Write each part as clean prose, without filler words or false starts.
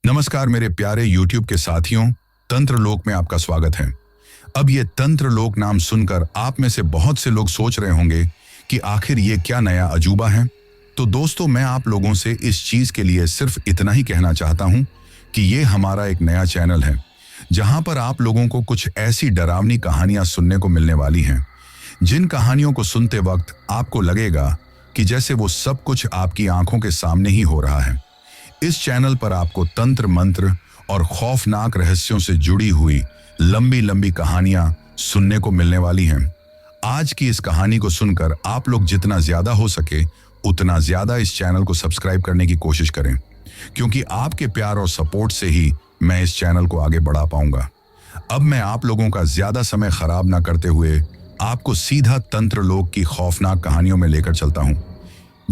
नमस्कार मेरे प्यारे YouTube के साथियों, तंत्र लोक में आपका स्वागत है। अब ये तंत्र लोक नाम सुनकर आप में से बहुत से लोग सोच रहे होंगे कि आखिर ये क्या नया अजूबा है। तो दोस्तों, मैं आप लोगों से इस चीज के लिए सिर्फ इतना ही कहना चाहता हूं कि ये हमारा एक नया चैनल है जहां पर आप लोगों को कुछ ऐसी डरावनी कहानियां सुनने को मिलने वाली हैं, जिन कहानियों को सुनते वक्त आपको लगेगा कि जैसे वो सब कुछ आपकी आंखों के सामने ही हो रहा है। इस चैनल पर आपको तंत्र मंत्र और खौफनाक रहस्यों से जुड़ी हुई लंबी लंबी कहानियां सुनने को मिलने वाली हैं। आज की इस कहानी को सुनकर आप लोग जितना ज्यादा हो सके उतना ज्यादा इस चैनल को सब्सक्राइब करने की कोशिश करें, क्योंकि आपके प्यार और सपोर्ट से ही मैं इस चैनल को आगे बढ़ा पाऊंगा। अब मैं आप लोगों का ज्यादा समय खराब ना करते हुए आपको सीधा तंत्र लोक की खौफनाक कहानियों में लेकर चलता हूं,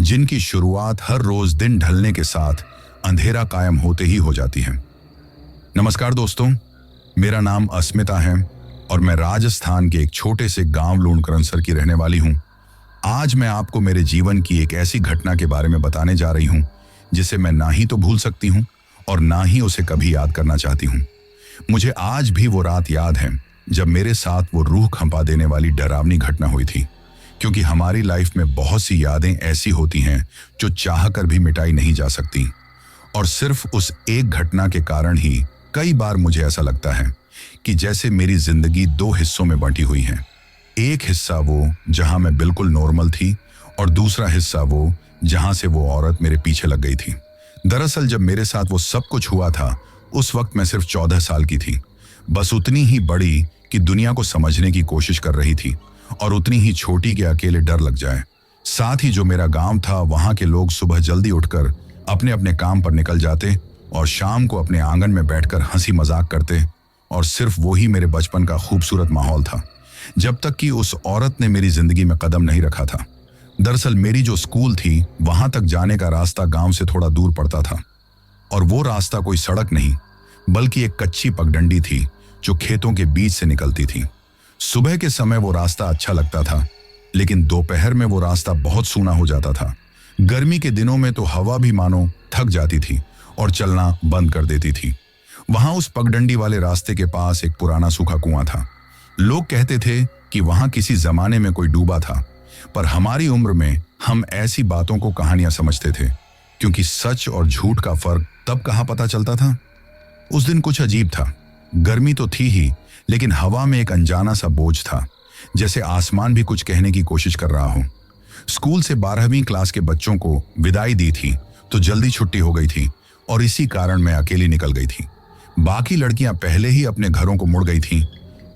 जिनकी शुरुआत हर रोज दिन ढलने के साथ अंधेरा कायम होते ही हो जाती है। नमस्कार दोस्तों, मेरा अस्मिता अस्मिता है और मैं राजस्थान के एक छोटे से गांव लूणकरनसर की रहने वाली हूं। आज मैं आपको मेरे जीवन की एक ऐसी घटना के बारे में बताने जा रही हूं जिसे मैं ना ही तो भूल सकती हूं और ना ही उसे कभी याद करना चाहती हूं। मुझे आज भी वो रात याद है जब मेरे साथ वो रूह कंपा देने वाली डरावनी घटना हुई थी, क्योंकि हमारी लाइफ में बहुत सी यादें ऐसी होती हैं जो चाहकर भी मिटाई नहीं जा सकती। और सिर्फ उस एक घटना के कारण ही कई बार मुझे ऐसा लगता है कि जैसे मेरी जिंदगी दो हिस्सों में बंटी हुई है। एक हिस्सा वो जहां मैं बिल्कुल नॉर्मल थी और दूसरा हिस्सा वो जहां से वो औरत मेरे पीछे लग गई थी। दरअसल जब मेरे साथ वो सब कुछ हुआ था उस वक्त मैं सिर्फ 14 साल की थी, बस उतनी ही बड़ी कि दुनिया को समझने की कोशिश कर रही थी और उतनी ही छोटी कि अकेले डर लग जाए। साथ ही जो मेरा गांव था वहां के लोग सुबह जल्दी उठकर अपने अपने काम पर निकल जाते और शाम को अपने आंगन में बैठकर हंसी मजाक करते, और सिर्फ वही मेरे बचपन का खूबसूरत माहौल था, जब तक कि उस औरत ने मेरी जिंदगी में कदम नहीं रखा था। दरअसल मेरी जो स्कूल थी वहां तक जाने का रास्ता गांव से थोड़ा दूर पड़ता था, और वो रास्ता कोई सड़क नहीं बल्कि एक कच्ची पगडंडी थी जो खेतों के बीच से निकलती थी। सुबह के समय वो रास्ता अच्छा लगता था, लेकिन दोपहर में वो रास्ता बहुत सूना हो जाता था। गर्मी के दिनों में तो हवा भी मानो थक जाती थी और चलना बंद कर देती थी। वहां उस पगडंडी वाले रास्ते के पास एक पुराना सूखा कुआं था। लोग कहते थे कि वहां किसी जमाने में कोई डूबा था, पर हमारी उम्र में हम ऐसी बातों को कहानियां समझते थे, क्योंकि सच और झूठ का फर्क तब कहां पता चलता था। उस दिन कुछ अजीब था। गर्मी तो थी ही, लेकिन हवा में एक अनजाना सा बोझ था, जैसे आसमान भी कुछ कहने की कोशिश कर रहा हो। स्कूल से 12वीं क्लास के बच्चों को विदाई दी थी तो जल्दी छुट्टी हो गई थी और इसी कारण मैं अकेली निकल गई थी। बाकी लड़कियां पहले ही अपने घरों को मुड़ गई थीं।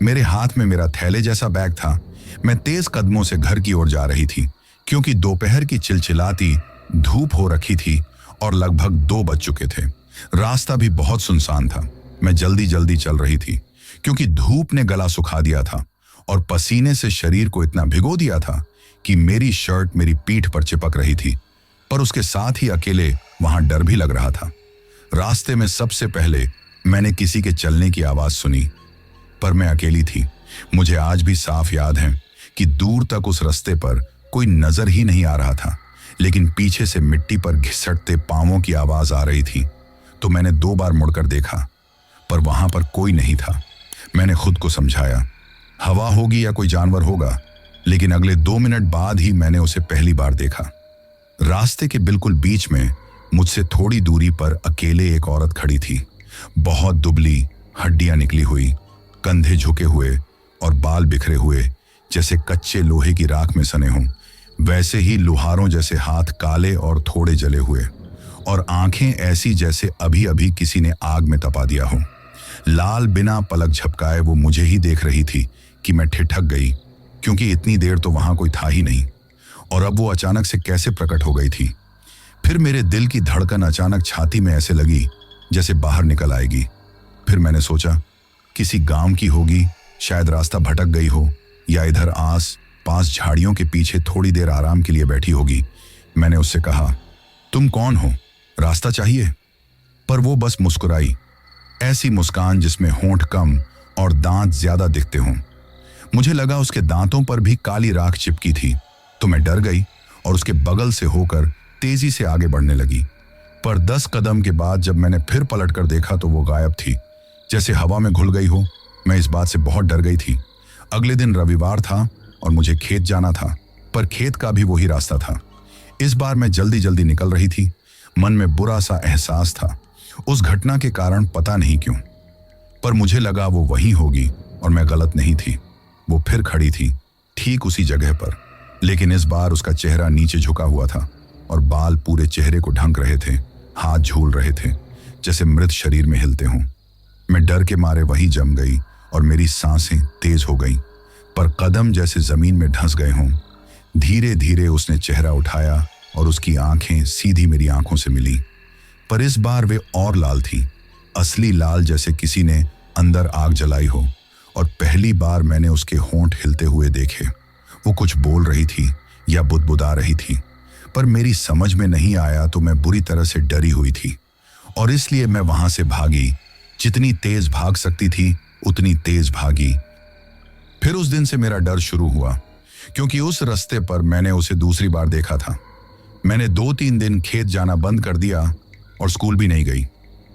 मेरे हाथ में मेरा थैले जैसा बैग था। मैं तेज कदमों से घर की ओर जा रही थी, क्योंकि दोपहर की चिलचिलाती धूप हो रखी थी और लगभग 2 बज चुके थे। रास्ता भी बहुत सुनसान था। मैं जल्दी जल्दी चल रही थी, क्योंकि धूप ने गला सुखा दिया था और पसीने से शरीर को इतना भिगो दिया था कि मेरी शर्ट मेरी पीठ पर चिपक रही थी, पर उसके साथ ही अकेले वहां डर भी लग रहा था। रास्ते में सबसे पहले मैंने किसी के चलने की आवाज सुनी, पर मैं अकेली थी। मुझे आज भी साफ याद है कि दूर तक उस रास्ते पर कोई नजर ही नहीं आ रहा था, लेकिन पीछे से मिट्टी पर घिसटते पांवों की आवाज आ रही थी। तो मैंने 2 बार मुड़कर देखा, पर वहां पर कोई नहीं था। मैंने खुद को समझाया, हवा होगी या कोई जानवर होगा, लेकिन अगले 2 मिनट बाद ही मैंने उसे पहली बार देखा। रास्ते के बिल्कुल बीच में मुझसे थोड़ी दूरी पर अकेले एक औरत खड़ी थी। बहुत दुबली, हड्डियां निकली हुई, कंधे झुके हुए और बाल बिखरे हुए, जैसे कच्चे लोहे की राख में सने हों। वैसे ही लुहारों जैसे हाथ काले और थोड़े जले हुए, और आंखें ऐसी जैसे अभी अभी किसी ने आग में तपा दिया हो। लाल बिना पलक झपकाए वो मुझे ही देख रही थी कि मैं ठिठक गई, क्योंकि इतनी देर तो वहां कोई था ही नहीं, और अब वो अचानक से कैसे प्रकट हो गई थी। फिर मेरे दिल की धड़कन अचानक छाती में ऐसे लगी जैसे बाहर निकल आएगी। फिर मैंने सोचा किसी गांव की होगी, शायद रास्ता भटक गई हो, या इधर आस पास झाड़ियों के पीछे थोड़ी देर आराम के लिए बैठी होगी। मैंने उससे कहा, तुम कौन हो, रास्ता चाहिए? पर वो बस मुस्कुराई, ऐसी मुस्कान जिसमें होंठ कम और दांत ज्यादा दिखते हों। मुझे लगा उसके दांतों पर भी काली राख चिपकी थी, तो मैं डर गई और उसके बगल से होकर तेजी से आगे बढ़ने लगी। पर 10 कदम के बाद जब मैंने फिर पलट कर देखा तो वो गायब थी, जैसे हवा में घुल गई हो। मैं इस बात से बहुत डर गई थी। अगले दिन रविवार था और मुझे खेत जाना था, पर खेत का भी वही रास्ता था। इस बार मैं जल्दी जल्दी निकल रही थी। मन में बुरा सा एहसास था, उस घटना के कारण, पता नहीं क्यों, पर मुझे लगा वो वही होगी और मैं गलत नहीं थी। वो फिर खड़ी थी, ठीक उसी जगह पर, लेकिन इस बार उसका चेहरा नीचे झुका हुआ था और बाल पूरे चेहरे को ढक रहे थे, हाथ झूल रहे थे, जैसे मृत शरीर में हिलते हों। मैं डर के मारे वहीं जम गई और मेरी सांसें तेज हो गईं, पर कदम जैसे जमीन में धंस गए हों। धीरे धीरे उसने चेहरा उठाया और उसकी आंखें सीधी मेरी आंखों से मिली, पर इस बार वे और लाल थी, असली लाल, जैसे किसी ने अंदर आग जलाई हो। और पहली बार मैंने उसके होंठ हिलते हुए देखे। वो कुछ बोल रही थी या बुदबुदा रही थी, पर मेरी समझ में नहीं आया, तो मैं बुरी तरह से डरी हुई थी और इसलिए मैं वहां से भागी। जितनी तेज भाग सकती थी उतनी तेज भागी। फिर उस दिन से मेरा डर शुरू हुआ, क्योंकि उस रास्ते पर मैंने उसे दूसरी बार देखा था। मैंने 2-3 दिन खेत जाना बंद कर दिया और स्कूल भी नहीं गई।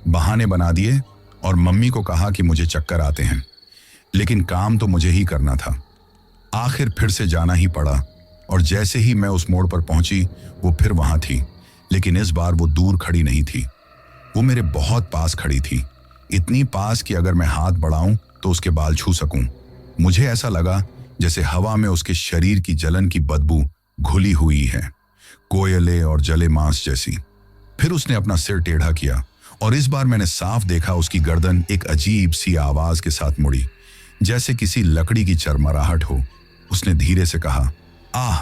बहाने बना दिए और मम्मी को कहा कि मुझे चक्कर आते हैं, लेकिन काम तो मुझे ही करना था। आखिर फिर से जाना ही पड़ा और जैसे ही मैं उस मोड़ पर पहुंची, वो फिर वहां थी, लेकिन इस बार वो दूर खड़ी नहीं थी। वो मेरे बहुत पास खड़ी थी, इतनी पास कि अगर मैं हाथ बढ़ाऊं तो उसके बाल छू सकूं। मुझे ऐसा लगा जैसे हवा में उसके शरीर की जलन की बदबू घुली हुई है, कोयले और जले मांस जैसी। फिर उसने अपना सिर टेढ़ा किया और इस बार मैंने साफ देखा उसकी गर्दन एक अजीब सी आवाज के साथ मुड़ी, जैसे किसी लकड़ी की चरमराहट हो। उसने धीरे से कहा, आह।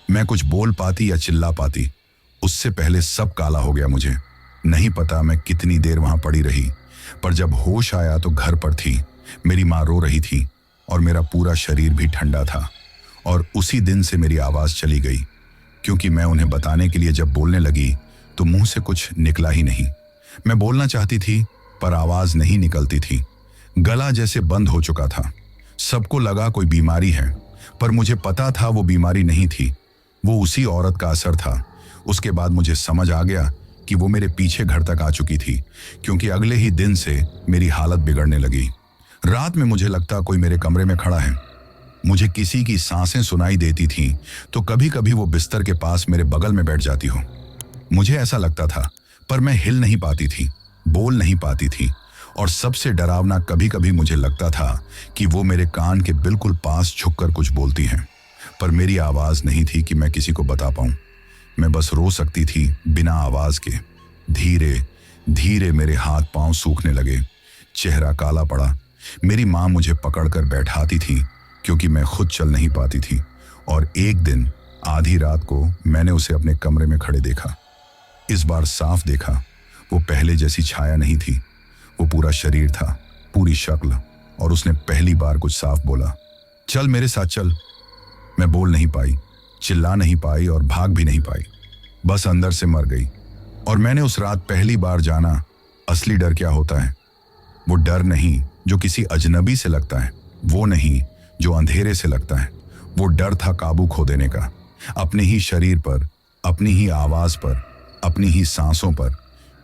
मैं कुछ बोल पाती या चिल्ला पाती, उससे पहले सब काला हो गया। मुझे नहीं पता मैं कितनी देर वहां पड़ी रही, पर जब होश आया तो घर पर थी। मेरी माँ रो रही थी और मेरा पूरा शरीर भी ठंडा था। और उसी दिन से मेरी आवाज चली गई, क्योंकि मैं उन्हें बताने के लिए जब बोलने लगी तो मुंह से कुछ निकला ही नहीं। मैं बोलना चाहती थी पर आवाज नहीं निकलती थी, गला जैसे बंद हो चुका था। सबको लगा कोई बीमारी है, पर मुझे पता था वो बीमारी नहीं थी, वो उसी औरत का असर था। उसके बाद मुझे समझ आ गया कि वो मेरे पीछे घर तक आ चुकी थी, क्योंकि अगले ही दिन से मेरी हालत बिगड़ने लगी। रात में मुझे लगता कोई मेरे कमरे में खड़ा है। मुझे किसी की सांसें सुनाई देती थीं, तो कभी कभी वो बिस्तर के पास मेरे बगल में बैठ जाती हो। मुझे ऐसा लगता था, पर मैं हिल नहीं पाती थी, बोल नहीं पाती थी, और सबसे डरावना कभी कभी मुझे लगता था कि वो मेरे कान के बिल्कुल पास झुककर कुछ बोलती हैं, पर मेरी आवाज नहीं थी कि मैं किसी को बता पाऊं। मैं बस रो सकती थी बिना आवाज के। धीरे धीरे मेरे हाथ पांव सूखने लगे, चेहरा काला पड़ा। मेरी माँ मुझे पकड़कर बैठाती थी, क्योंकि मैं खुद चल नहीं पाती थी। और एक दिन आधी रात को मैंने उसे अपने कमरे में खड़े देखा। इस बार साफ देखा, वो पहले जैसी छाया नहीं थी, वो पूरा शरीर था, पूरी शक्ल। और उसने पहली बार कुछ साफ बोला, चल मेरे साथ चल। मैं बोल नहीं पाई, चिल्ला नहीं पाई और भाग भी नहीं पाई, बस अंदर से मर गई। और मैंने उस रात पहली बार जाना असली डर क्या होता है। वो डर नहीं जो किसी अजनबी से लगता है, वो नहीं जो अंधेरे से लगता है। वो डर था काबू खो देने का, अपने ही शरीर पर, अपनी ही आवाज पर, अपनी ही सांसों पर,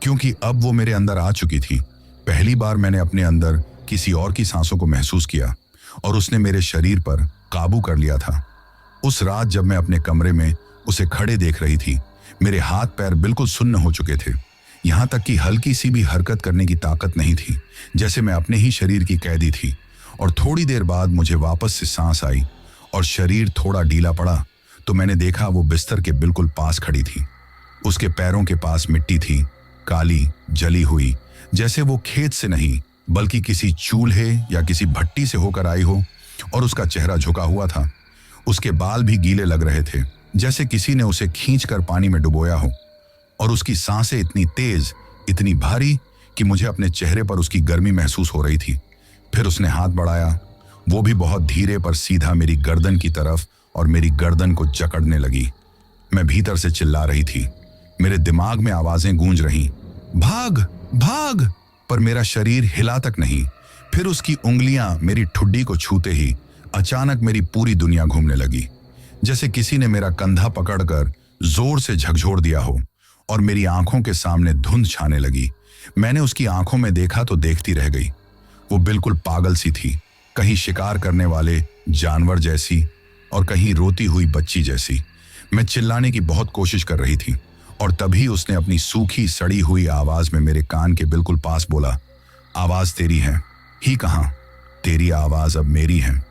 क्योंकि अब वो मेरे अंदर आ चुकी थी। पहली बार मैंने अपने अंदर किसी और की सांसों को महसूस किया और उसने मेरे शरीर पर काबू कर लिया था। उस रात जब मैं अपने कमरे में उसे खड़े देख रही थी, मेरे हाथ पैर बिल्कुल सुन्न हो चुके थे, यहां तक कि हल्की सी भी हरकत करने की ताकत नहीं थी, जैसे मैं अपने ही शरीर की कैदी थी। और थोड़ी देर बाद मुझे वापस से सांस आई और शरीर थोड़ा ढीला पड़ा, तो मैंने देखा वो बिस्तर के बिल्कुल पास खड़ी थी। उसके पैरों के पास मिट्टी थी, काली, जली हुई, जैसे वो खेत से नहीं बल्कि किसी चूल्हे या किसी भट्टी से होकर आई हो। और उसका चेहरा झुका हुआ था, उसके बाल भी गीले लग रहे थे, जैसे किसी ने उसे खींचकर पानी में डुबोया हो। और उसकी सांसें इतनी तेज, इतनी भारी कि मुझे अपने चेहरे पर उसकी गर्मी महसूस हो रही थी। फिर उसने हाथ बढ़ाया, वो भी बहुत धीरे पर सीधा मेरी गर्दन की तरफ, और मेरी गर्दन को जकड़ने लगी। मैं भीतर से चिल्ला रही थी, मेरे दिमाग में आवाजें गूंज रहीं, भाग भाग, पर मेरा शरीर हिला तक नहीं। फिर उसकी उंगलियां मेरी ठुड्डी को छूते ही अचानक मेरी पूरी दुनिया घूमने लगी, जैसे किसी ने मेरा कंधा पकड़कर जोर से झकझोर दिया हो और मेरी आंखों के सामने धुंध छाने लगी। मैंने उसकी आंखों में देखा तो देखती रह गई। वो बिल्कुल पागल सी थी, कहीं शिकार करने वाले जानवर जैसी और कहीं रोती हुई बच्ची जैसी। मैं चिल्लाने की बहुत कोशिश कर रही थी और तभी उसने अपनी सूखी सड़ी हुई आवाज में मेरे कान के बिल्कुल पास बोला, आवाज तेरी है ही कहाँ, तेरी आवाज अब मेरी है।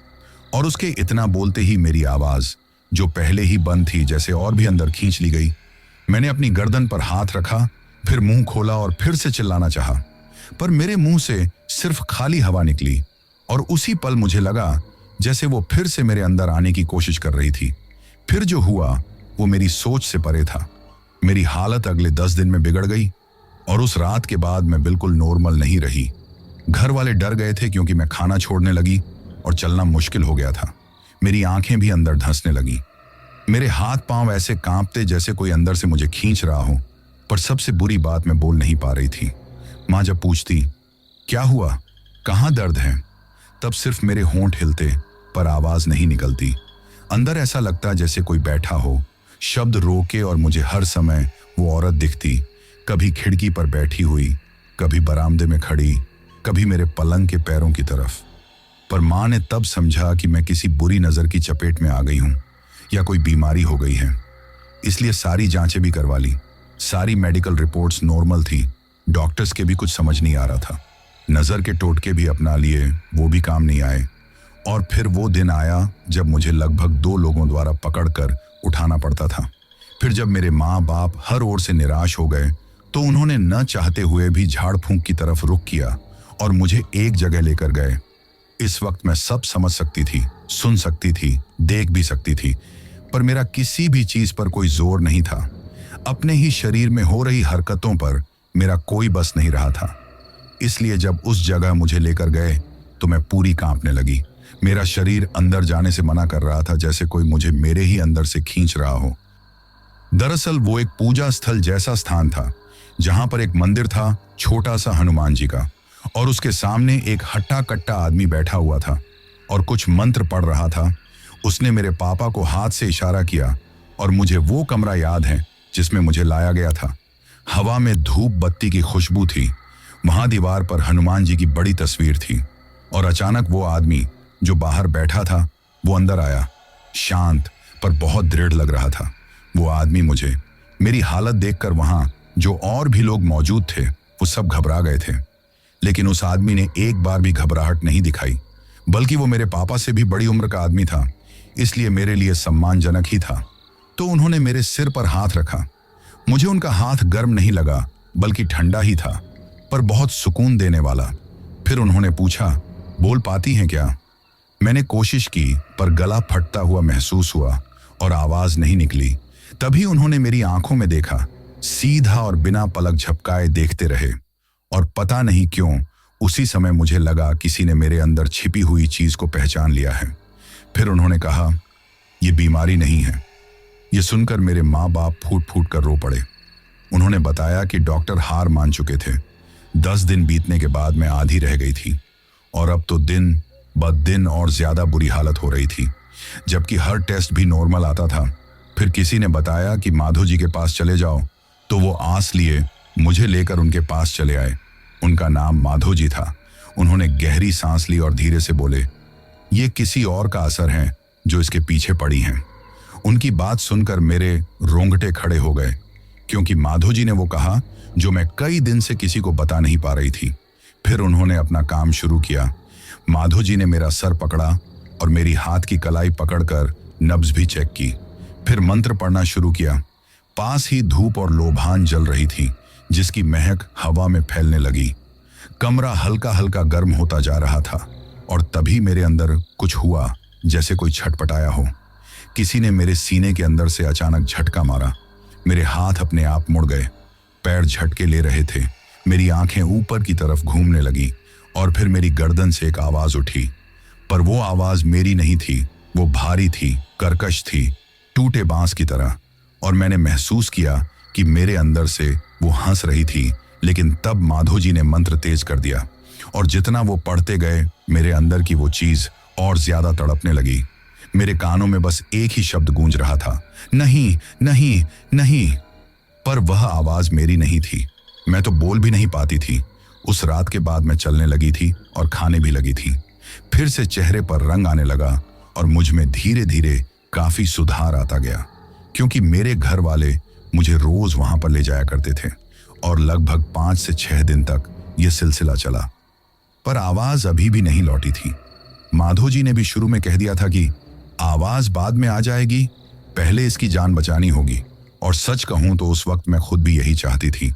और उसके इतना बोलते ही मेरी आवाज, जो पहले ही बंद थी, जैसे और भी अंदर खींच ली गई। मैंने अपनी गर्दन पर हाथ रखा, फिर मुंह खोला और फिर से चिल्लाना चाहा, पर मेरे मुंह से सिर्फ खाली हवा निकली। और उसी पल मुझे लगा जैसे वो फिर से मेरे अंदर आने की कोशिश कर रही थी। फिर जो हुआ वो मेरी सोच से परे था। मेरी हालत अगले 10 दिन में बिगड़ गई और उस रात के बाद मैं बिल्कुल नॉर्मल नहीं रही। घर वाले डर गए थे क्योंकि मैं खाना छोड़ने लगी और चलना मुश्किल हो गया था। मेरी आंखें भी अंदर धंसने लगी। मेरे हाथ पांव ऐसे कांपते जैसे कोई अंदर से मुझे खींच रहा हो। पर सबसे बुरी बात, मैं बोल नहीं पा रही थी। माँ जब पूछती क्या हुआ, कहाँ दर्द है, तब सिर्फ मेरे होंठ हिलते पर आवाज नहीं निकलती। अंदर ऐसा लगता जैसे कोई बैठा हो, शब्द रोके, और मुझे हर समय वो औरत दिखती, कभी खिड़की पर बैठी हुई, कभी बरामदे में खड़ी, कभी मेरे पलंग के पैरों की तरफ। पर माँ ने तब समझा कि मैं किसी बुरी नजर की चपेट में आ गई हूं या कोई बीमारी हो गई है। इसलिए सारी जांचें भी करवा ली। सारी मेडिकल रिपोर्ट्स नॉर्मल थी। डॉक्टर्स के भी कुछ समझ नहीं आ रहा था। नजर के टोटके भी अपना लिए, वो भी काम नहीं आए। और फिर वो दिन आया जब मुझे लगभग 2 लोगों द्वारा पकड़कर उठाना पड़ता था। फिर जब मेरे माँ बाप हर ओर से निराश हो गए तो उन्होंने न चाहते हुए भी झाड़ फूंक की तरफ रुख किया और मुझे एक जगह लेकर गए। इस वक्त मैं सब समझ सकती थी, सुन सकती थी, देख भी सकती थी, पर मेरा किसी भी चीज पर कोई जोर नहीं था। अपने ही शरीर में हो रही हरकतों पर मेरा कोई बस नहीं रहा था। इसलिए जब उस जगह मुझे लेकर गए तो मैं पूरी कांपने लगी। मेरा शरीर अंदर जाने से मना कर रहा था, जैसे कोई मुझे मेरे ही अंदर से खींच रहा हो। दरअसल वो एक पूजा स्थल जैसा स्थान था, जहां पर एक मंदिर था, छोटा सा हनुमान जी का, और उसके सामने एक हट्टा कट्टा आदमी बैठा हुआ था और कुछ मंत्र पढ़ रहा था। उसने मेरे पापा को हाथ से इशारा किया और मुझे वो कमरा याद है जिसमें मुझे लाया गया था। हवा में धूप बत्ती की खुशबू थी। वहां दीवार पर हनुमान जी की बड़ी तस्वीर थी। और अचानक वो आदमी जो बाहर बैठा था वो अंदर आया। शांत पर बहुत दृढ़ लग रहा था। वो आदमी मुझे, मेरी हालत देखकर वहां जो और भी लोग मौजूद थे वो सब घबरा गए थे, लेकिन उस आदमी ने एक बार भी घबराहट नहीं दिखाई। बल्कि वो मेरे पापा से भी बड़ी उम्र का आदमी था, इसलिए मेरे लिए सम्मानजनक ही था। तो उन्होंने मेरे सिर पर हाथ रखा। मुझे उनका हाथ गर्म नहीं लगा, बल्कि ठंडा ही था, पर बहुत सुकून देने वाला। फिर उन्होंने पूछा, बोल पाती हैं क्या? मैंने कोशिश की पर गला फटता हुआ महसूस हुआ और आवाज नहीं निकली। तभी उन्होंने मेरी आंखों में देखा, सीधा और बिना पलक झपकाए देखते रहे। और पता नहीं क्यों उसी समय मुझे लगा किसी ने मेरे अंदर छिपी हुई चीज को पहचान लिया है। फिर उन्होंने कहा, यह बीमारी नहीं है। यह सुनकर मेरे माँ बाप फूट फूट कर रो पड़े। उन्होंने बताया कि डॉक्टर हार मान चुके थे। 10 दिन बीतने के बाद मैं आधी रह गई थी और अब तो दिन ब दिन और ज्यादा बुरी हालत हो रही थी, जबकि हर टेस्ट भी नॉर्मल आता था। फिर किसी ने बताया कि माधो जी के पास चले जाओ, तो वो आस लिए मुझे लेकर उनके पास चले आए। उनका नाम माधो जी था। उन्होंने गहरी सांस ली और धीरे से बोले, ये किसी और का असर है जो इसके पीछे पड़ी हैं। उनकी बात सुनकर मेरे रोंगटे खड़े हो गए, क्योंकि माधो जी ने वो कहा जो मैं कई दिन से किसी को बता नहीं पा रही थी। फिर उन्होंने अपना काम शुरू किया। माधो जी ने मेरा सर पकड़ा और मेरी हाथ की कलाई पकड़कर नब्ज भी चेक की। फिर मंत्र पढ़ना शुरू किया। पास ही धूप और लोबान जल रही थी, जिसकी महक हवा में फैलने लगी। कमरा हल्का हल्का गर्म होता जा रहा था और तभी मेरे अंदर कुछ हुआ जैसे कोई छटपटाया हो। किसी ने मेरे सीने के अंदर से अचानक झटका मारा। मेरे हाथ अपने आप मुड़ गए, पैर झटके ले रहे थे। मेरी आंखें ऊपर की तरफ घूमने लगी और फिर मेरी गर्दन से एक आवाज उठी। पर वो आवाज मेरी नहीं थी, वो भारी थी, कर्कश थी, टूटे बांस की तरह। और मैंने महसूस किया कि मेरे अंदर से वो हंस रही थी। लेकिन तब माधो जी ने मंत्र तेज कर दिया और जितना वो पढ़ते गए मेरे अंदर की वो चीज और ज्यादा तड़पने लगी। मेरे कानों में बस एक ही शब्द गूंज रहा था, नहीं नहीं नहीं। पर वह आवाज मेरी नहीं थी। मैं तो बोल भी नहीं पाती थी। उस रात के बाद मैं चलने लगी थी और खाने भी लगी थी। फिर से चेहरे पर रंग आने लगा और मुझ में धीरे धीरे काफी सुधार आता गया, क्योंकि मेरे घर वाले मुझे रोज वहां पर ले जाया करते थे और लगभग 5 से 6 दिन तक यह सिलसिला चला। पर आवाज अभी भी नहीं लौटी थी। माधो जी ने भी शुरू में कह दिया था कि आवाज बाद में आ जाएगी, पहले इसकी जान बचानी होगी। और सच कहूं तो उस वक्त मैं खुद भी यही चाहती थी,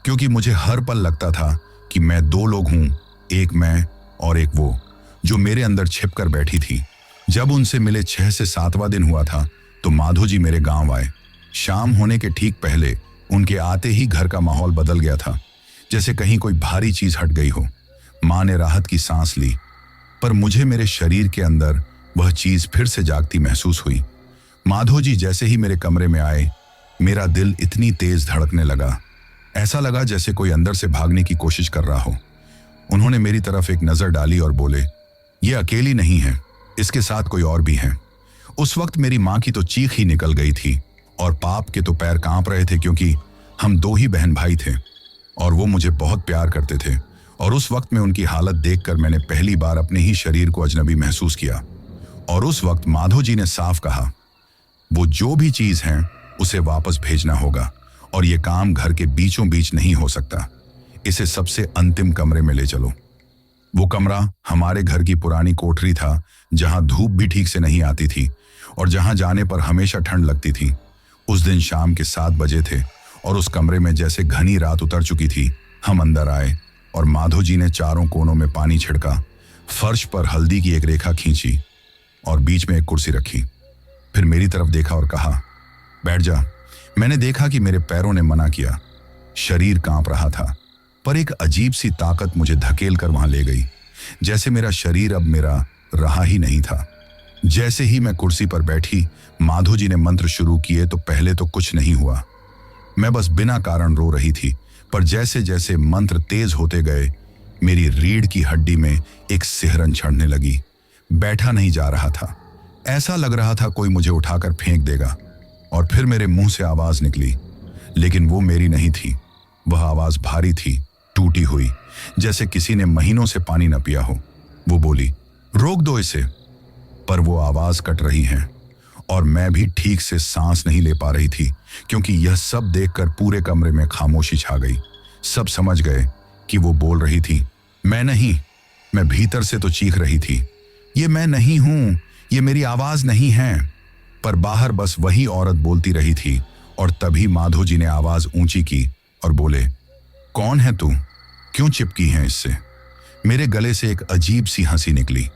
क्योंकि मुझे हर पल लगता था कि मैं 2 लोग हूं, एक मैं और एक वो, जो मेरे अंदर छिप कर बैठी थी। जब उनसे मिले 6 से 7वां दिन हुआ था तो माधो जी मेरे गांव आए। शाम होने के ठीक पहले उनके आते ही घर का माहौल बदल गया था, जैसे कहीं कोई भारी चीज हट गई हो। मां ने राहत की सांस ली, पर मुझे मेरे शरीर के अंदर वह चीज फिर से जागती महसूस हुई। माधो जी जैसे ही मेरे कमरे में आए, मेरा दिल इतनी तेज धड़कने लगा, ऐसा लगा जैसे कोई अंदर से भागने की कोशिश कर रहा हो। उन्होंने मेरी तरफ एक नजर डाली और बोले, ये अकेली नहीं है, इसके साथ कोई और भी है। उस वक्त मेरी मां की तो चीख ही निकल गई थी और पाप के तो पैर कांप रहे थे, क्योंकि हम 2 ही बहन भाई थे और वो मुझे बहुत प्यार करते थे। और उस वक्त में उनकी हालत देखकर मैंने पहली बार अपने ही शरीर को अजनबी महसूस किया। और उस वक्त माधो जी ने साफ कहा, वो जो भी चीज है उसे वापस भेजना होगा और ये काम घर के बीचों बीच नहीं हो सकता। इसे सबसे अंतिम कमरे में ले चलो। वो कमरा हमारे घर की पुरानी कोठरी था, जहां धूप भी ठीक से नहीं आती थी और जहां जाने पर हमेशा ठंड लगती थी। उस दिन शाम के 7 बजे थे और उस कमरे में जैसे घनी रात उतर चुकी थी। हम अंदर आए और माधो जी ने चारों कोनों में पानी छिड़का, फर्श पर हल्दी की एक रेखा खींची और बीच में एक कुर्सी रखी। फिर मेरी तरफ देखा और कहा, बैठ जा। मैंने देखा कि मेरे पैरों ने मना किया। शरीर कांप रहा था, पर एक अजीब सी ताकत मुझे धकेल कर वहां ले गई, जैसे मेरा शरीर अब मेरा रहा ही नहीं था। जैसे ही मैं कुर्सी पर बैठी, माधो जी ने मंत्र शुरू किए तो पहले तो कुछ नहीं हुआ। मैं बस बिना कारण रो रही थी, पर जैसे जैसे मंत्र तेज होते गए, मेरी रीढ़ की हड्डी में एक सिहरन चढ़ने लगी। बैठा नहीं जा रहा था, ऐसा लग रहा था कोई मुझे उठाकर फेंक देगा। और फिर मेरे मुंह से आवाज निकली, लेकिन वो मेरी नहीं थी। वह आवाज भारी थी, टूटी हुई, जैसे किसी ने महीनों से पानी न पिया हो। वो बोली, रोक दो इसे। पर वो आवाज कट रही है और मैं भी ठीक से सांस नहीं ले पा रही थी, क्योंकि यह सब देखकर पूरे कमरे में खामोशी छा गई। सब समझ गए कि वो बोल रही थी, मैं नहीं। मैं भीतर से तो चीख रही थी, ये मैं नहीं हूं, ये मेरी आवाज नहीं है। पर बाहर बस वही औरत बोलती रही थी। और तभी माधो जी ने आवाज ऊंची की और बोले, कौन है तू, क्यों चिपकी है इससे? मेरे गले से एक अजीब सी हंसी निकली,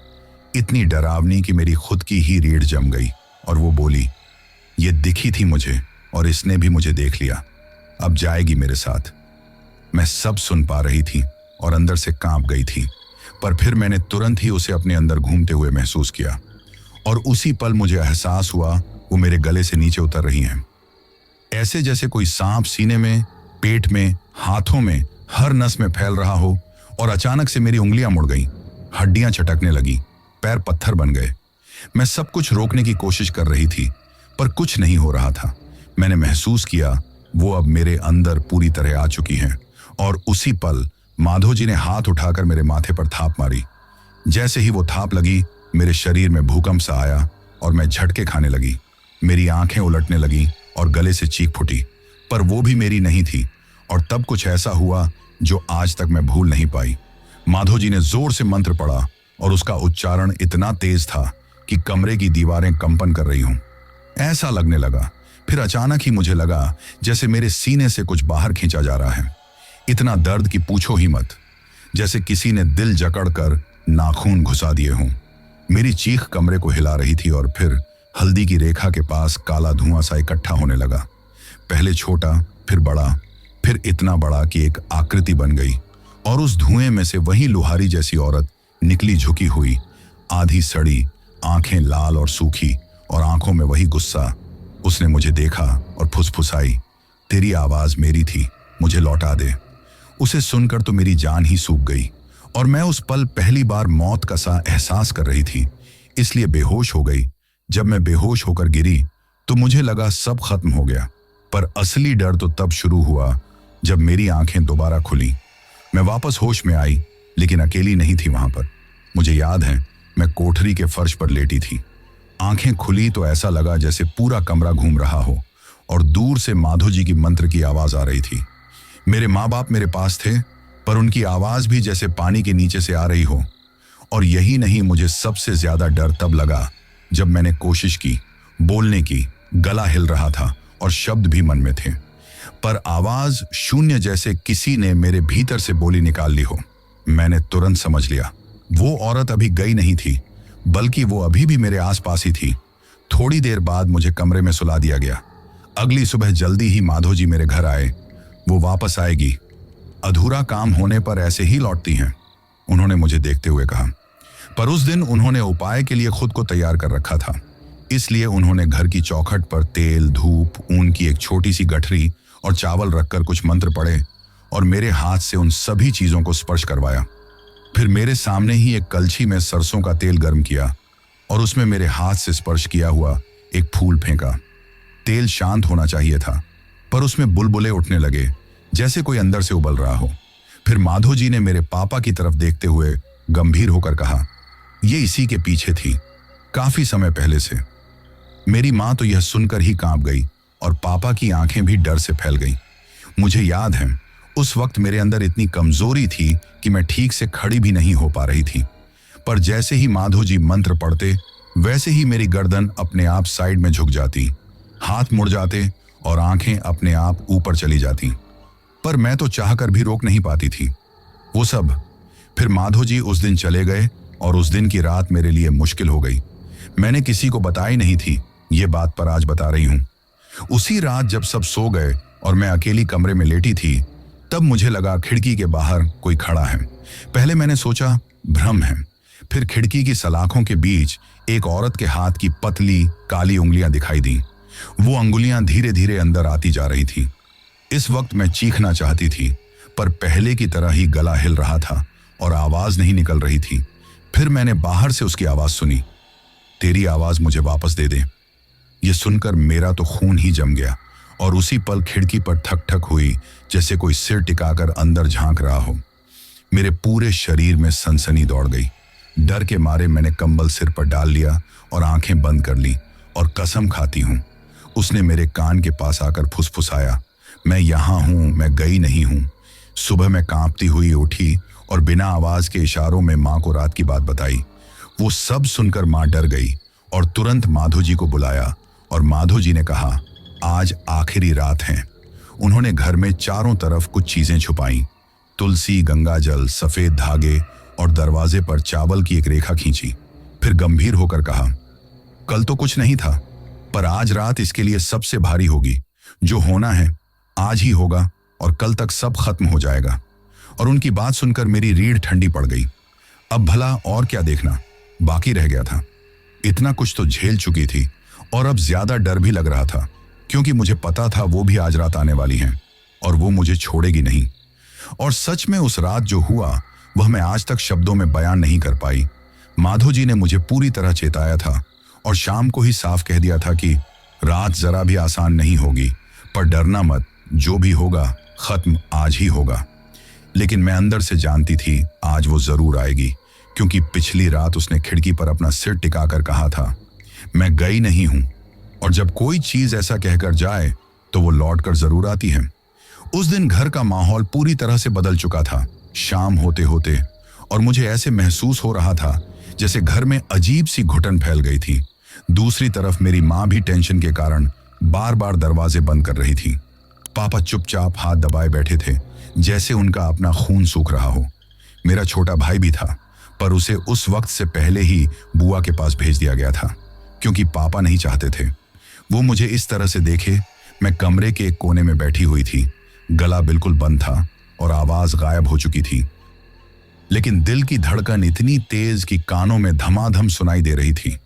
इतनी डरावनी कि मेरी खुद की ही रीढ़ जम गई। और वो बोली, ये दिखी थी मुझे और इसने भी मुझे देख लिया, अब जाएगी मेरे साथ। मैं सब सुन पा रही थी और अंदर से कांप गई थी, पर फिर मैंने तुरंत ही उसे अपने अंदर घूमते हुए महसूस किया और उसी पल मुझे एहसास हुआ वो मेरे गले से नीचे उतर रही हैं। ऐसे जैसे कोई सांप सीने में, पेट में, हाथों में, हर नस में फैल रहा हो। और अचानक से मेरी उंगलियां मुड़ गईं, हड्डियां चटकने लगी, पैर पत्थर बन गए। मैं सब कुछ रोकने की कोशिश कर रही थी, पर कुछ नहीं हो रहा था। मैंने महसूस किया वो अब मेरे अंदर पूरी तरह आ चुकी हैं। और उसी पल माधो जी ने हाथ उठाकर मेरे माथे पर थाप मारी। जैसे ही वो थाप लगी, मेरे शरीर में भूकंप सा आया और मैं झटके खाने लगी। मेरी आंखें उलटने लगी और गले से चीख फूटी, पर वो भी मेरी नहीं थी। और तब कुछ ऐसा हुआ जो आज तक मैं भूल नहीं पाई। माधो जी ने जोर से मंत्र पढ़ा और उसका उच्चारण इतना तेज था कि कमरे की दीवारें कंपन कर रही हों। ऐसा लगने लगा। फिर अचानक ही मुझे लगा जैसे मेरे सीने से कुछ बाहर खींचा जा रहा है। इतना दर्द कि पूछो ही मत, जैसे किसी ने दिल जकड़कर नाखून घुसा दिए हों। मेरी चीख कमरे को हिला रही थी और फिर हल्दी की रेखा के पास काला धुआं सा इकट्ठा होने लगा। पहले छोटा, फिर बड़ा, फिर इतना बड़ा कि एक आकृति बन गई। और उस धुएं में से वही लोहारी जैसी औरत निकली, झुकी हुई, आधी सड़ी, आंखें लाल और सूखी और आंखों में वही गुस्सा। उसने मुझे देखा और फुसफुसाई, तेरी आवाज मेरी थी, मुझे लौटा दे। उसे सुनकर तो मेरी जान ही सूख गई और मैं उस पल पहली बार मौत का सा एहसास कर रही थी, इसलिए बेहोश हो गई। जब मैं बेहोश होकर गिरी तो मुझे लगा सब खत्म हो गया, पर असली डर तो तब शुरू हुआ जब मेरी आंखें दोबारा खुली। मैं वापस होश में आई, लेकिन अकेली नहीं थी वहां पर। मुझे याद है, मैं कोठरी के फर्श पर लेटी थी। आंखें खुली तो ऐसा लगा जैसे पूरा कमरा घूम रहा हो और दूर से माधो जी की मंत्र की आवाज आ रही थी। मेरे माँ बाप मेरे पास थे, पर उनकी आवाज भी जैसे पानी के नीचे से आ रही हो। और यही नहीं, मुझे सबसे ज्यादा डर तब लगा जब मैंने कोशिश की बोलने की। गला हिल रहा था और शब्द भी मन में थे, पर आवाज शून्य, जैसे किसी ने मेरे भीतर से बोली निकाल ली हो। मैंने तुरंत समझ लिया, वो औरत अभी गई नहीं थी, बल्कि वो अभी भी मेरे आसपास ही थी। थोड़ी देर बाद मुझे कमरे में सुला दिया गया। अगली सुबह जल्दी ही माधो जी मेरे घर आए। वो वापस आएगी, अधूरा काम होने पर ऐसे ही लौटती हैं, उन्होंने मुझे देखते हुए कहा। पर उस दिन उन्होंने उपाय के लिए खुद को तैयार कर रखा था। इसलिए उन्होंने घर की चौखट पर तेल, धूप, ऊन की एक छोटी सी गठरी और चावल रखकर कुछ मंत्र पढ़े और मेरे हाथ से उन सभी चीजों को स्पर्श करवाया। फिर मेरे सामने ही एक कलछी में सरसों का तेल गर्म किया और उसमें मेरे हाथ से स्पर्श किया हुआ एक फूल फेंका। तेल शांत होना चाहिए था, पर उसमें बुलबुले उठने लगे, जैसे कोई अंदर से उबल रहा हो। फिर माधो जी ने मेरे पापा की तरफ देखते हुए गंभीर होकर कहा, ये इसी के पीछे थी, काफी समय पहले से। मेरी मां तो यह सुनकर ही कांप गई और पापा की आंखें भी डर से फैल गईं। मुझे याद है, उस वक्त मेरे अंदर इतनी कमजोरी थी कि मैं ठीक से खड़ी भी नहीं हो पा रही थी। पर जैसे ही माधो जी मंत्र पढ़ते, वैसे ही मेरी गर्दन अपने आप साइड में झुक जाती, हाथ मुड़ जाते और आंखें अपने आप ऊपर चली जाती। पर मैं तो चाहकर भी रोक नहीं पाती थी वो सब। फिर माधो जी उस दिन चले गए और उस दिन की रात मेरे लिए मुश्किल हो गई। मैंने किसी को बताई नहीं थी ये बात, पर आज बता रही हूं। उसी रात जब सब सो गए और मैं अकेली कमरे में लेटी थी, तब मुझे लगा खिड़की के बाहर कोई खड़ा है। पहले मैंने सोचा भ्रम है, फिर खिड़की की सलाखों के बीच एक औरत के हाथ की पतली काली उंगलियां दिखाई दी। वो अंगुलियां धीरे धीरे अंदर आती जा रही थी। इस वक्त मैं चीखना चाहती थी, पर पहले की तरह ही गला हिल रहा था और आवाज नहीं निकल रही थी। फिर मैंने बाहर से उसकी आवाज सुनी, तेरी आवाज मुझे वापस दे दे। ये सुनकर मेरा तो खून ही जम गया और उसी पल खिड़की पर ठक ठक हुई, जैसे कोई सिर टिकाकर अंदर झांक रहा हो। मेरे पूरे शरीर में सनसनी दौड़ गई। डर के मारे मैंने कंबल सिर पर डाल लिया और आंखें बंद कर ली। और कसम खाती हूं, उसने मेरे कान के पास आकर फुसफुसाया, मैं यहां हूं, मैं गई नहीं हूं। सुबह मैं कांपती हुई उठी और बिना आवाज के इशारों में मां को रात की बात बताई। वो सब सुनकर मां डर गई और तुरंत माधो जी को बुलाया और माधो जी ने कहा, आज आखिरी रात है। उन्होंने घर में चारों तरफ कुछ चीजें छुपाई, तुलसी, गंगाजल, सफेद धागे और दरवाजे पर चावल की एक रेखा खींची। फिर गंभीर होकर कहा, कल तो कुछ नहीं था, पर आज रात इसके लिए सबसे भारी होगी। जो होना है आज ही होगा और कल तक सब खत्म हो जाएगा। और उनकी बात सुनकर मेरी रीढ़ ठंडी पड़ गई। अब भला और क्या देखना बाकी रह गया था। इतना कुछ तो झेल चुकी थी और अब ज्यादा डर भी लग रहा था, क्योंकि मुझे पता था वो भी आज रात आने वाली हैं और वो मुझे छोड़ेगी नहीं। और सच में उस रात जो हुआ वह मैं आज तक शब्दों में बयान नहीं कर पाई। माधो जी ने मुझे पूरी तरह चेताया था और शाम को ही साफ कह दिया था कि रात जरा भी आसान नहीं होगी, पर डरना मत, जो भी होगा खत्म आज ही होगा। लेकिन मैं अंदर से जानती थी आज वो जरूर आएगी, क्योंकि पिछली रात उसने खिड़की पर अपना सिर टिकाकर कहा था, मैं गई नहीं हूं। और जब कोई चीज ऐसा कहकर जाए तो वो लौटकर जरूर आती है। उस दिन घर का माहौल पूरी तरह से बदल चुका था शाम होते होते, और मुझे ऐसे महसूस हो रहा था जैसे घर में अजीब सी घुटन फैल गई थी। दूसरी तरफ मेरी मां भी टेंशन के कारण बार बार दरवाजे बंद कर रही थी। पापा चुपचाप हाथ दबाए बैठे थे, जैसे उनका अपना खून सूख रहा हो। मेरा छोटा भाई भी था, पर उसे उस वक्त से पहले ही बुआ के पास भेज दिया गया था, क्योंकि पापा नहीं चाहते थे वो मुझे इस तरह से देखे। मैं कमरे के एक कोने में बैठी हुई थी, गला बिल्कुल बंद था और आवाज गायब हो चुकी थी, लेकिन दिल की धड़कन इतनी तेज कि कानों में धमाधम सुनाई दे रही थी।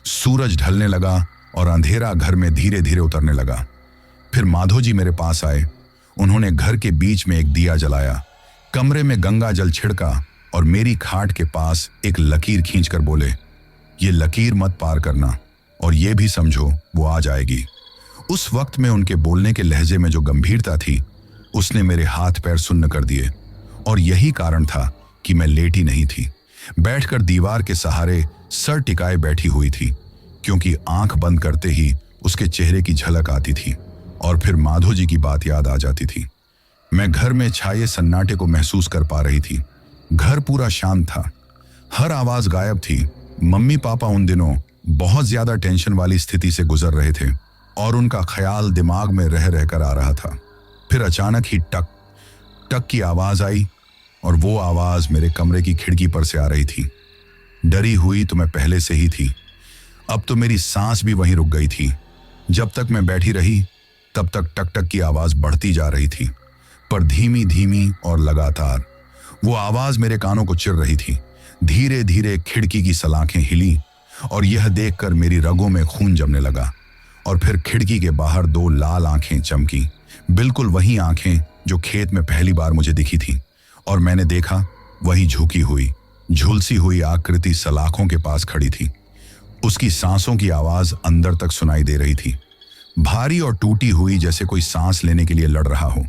सूरज ढलने लगा और अंधेरा घर में धीरे धीरे उतरने लगा। फिर माधो जी मेरे पास आए। उन्होंने घर के बीच में एक दिया जलाया, कमरे में गंगा जल छिड़का और मेरी खाट के पास एक लकीर खींचकर बोले, ये लकीर मत पार करना और ये भी समझो वो आ जाएगी। उस वक्त में उनके बोलने के लहजे में जो गंभीरता थी, उसने मेरे हाथ पैर सुन्न कर दिए। और यही कारण था कि मैं लेटी नहीं थी, बैठकर दीवार के सहारे सर टिकाए बैठी हुई थी, क्योंकि आंख बंद करते ही उसके चेहरे की झलक आती थी और फिर माधो जी की बात याद आ जाती थी। मैं घर में छाए सन्नाटे को महसूस कर पा रही थी। घर पूरा शांत था, हर आवाज गायब थी। मम्मी पापा उन दिनों बहुत ज्यादा टेंशन वाली स्थिति से गुजर रहे थे और उनका ख्याल दिमाग में रह रहकर आ रहा था। फिर अचानक ही टक टक की आवाज आई और वो आवाज मेरे कमरे की खिड़की पर से आ रही थी। डरी हुई तो मैं पहले से ही थी, अब तो मेरी सांस भी वहीं रुक गई थी। जब तक मैं बैठी रही तब तक टक टक की आवाज बढ़ती जा रही थी, पर धीमी धीमी और लगातार। वो आवाज मेरे कानों को चिर रही थी। धीरे धीरे खिड़की की सलाखें हिली और यह देखकर मेरी रगों में खून जमने लगा। और फिर खिड़की के बाहर दो लाल आंखें चमकी, बिल्कुल वही आंखें जो खेत में पहली बार मुझे दिखी थी। और मैंने देखा वही झुकी हुई झुलसी हुई आकृति सलाखों के पास खड़ी थी। उसकी सांसों की आवाज अंदर तक सुनाई दे रही थी, भारी और टूटी हुई, जैसे कोई सांस लेने के लिए लड़ रहा हो।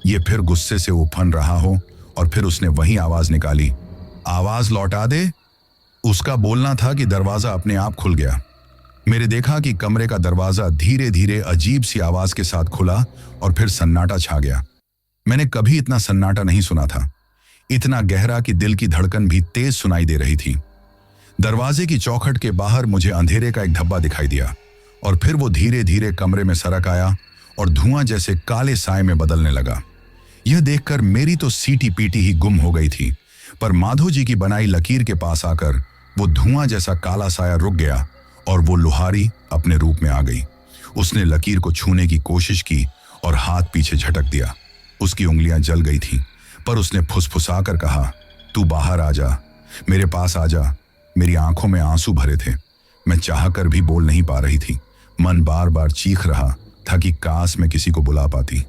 ये फिर गुस्से से उफन रहा हो। और फिर उसने वही आवाज निकाली, आवाज लौटा दे। उसका बोलना था कि दरवाजा अपने आप खुल गया। मेरे देखा कि कमरे का दरवाजा धीरे धीरे अजीब सी आवाज के साथ खुला और फिर सन्नाटा छा गया। मैंने कभी इतना सन्नाटा नहीं सुना था, इतना गहरा कि दिल की धड़कन भी तेज सुनाई दे रही थी। दरवाजे की चौखट के बाहर मुझे अंधेरे का एक धब्बा दिखाई दिया और फिर वो धीरे धीरे कमरे में सरक आया और धुआं जैसे काले साए में बदलने लगा। यह देखकर मेरी तो सीटी पीटी ही गुम हो गई थी, पर माधो जी की बनाई लकीर के पास आकर वो धुआं जैसा काला साया रुक गया और वो लुहारी अपने रूप में आ गई। उसने लकीर को छूने की कोशिश की और हाथ पीछे झटक दिया। उसकी उंगलियां जल गई थीं, पर उसने फुसफुसाकर कहा, तू बाहर आ जा, मेरे पास आ जा। मेरी आंखों में आंसू भरे थे, मैं चाहकर भी बोल नहीं पा रही थी। मन बार बार चीख रहा था कि काश मैं किसी को बुला पाती।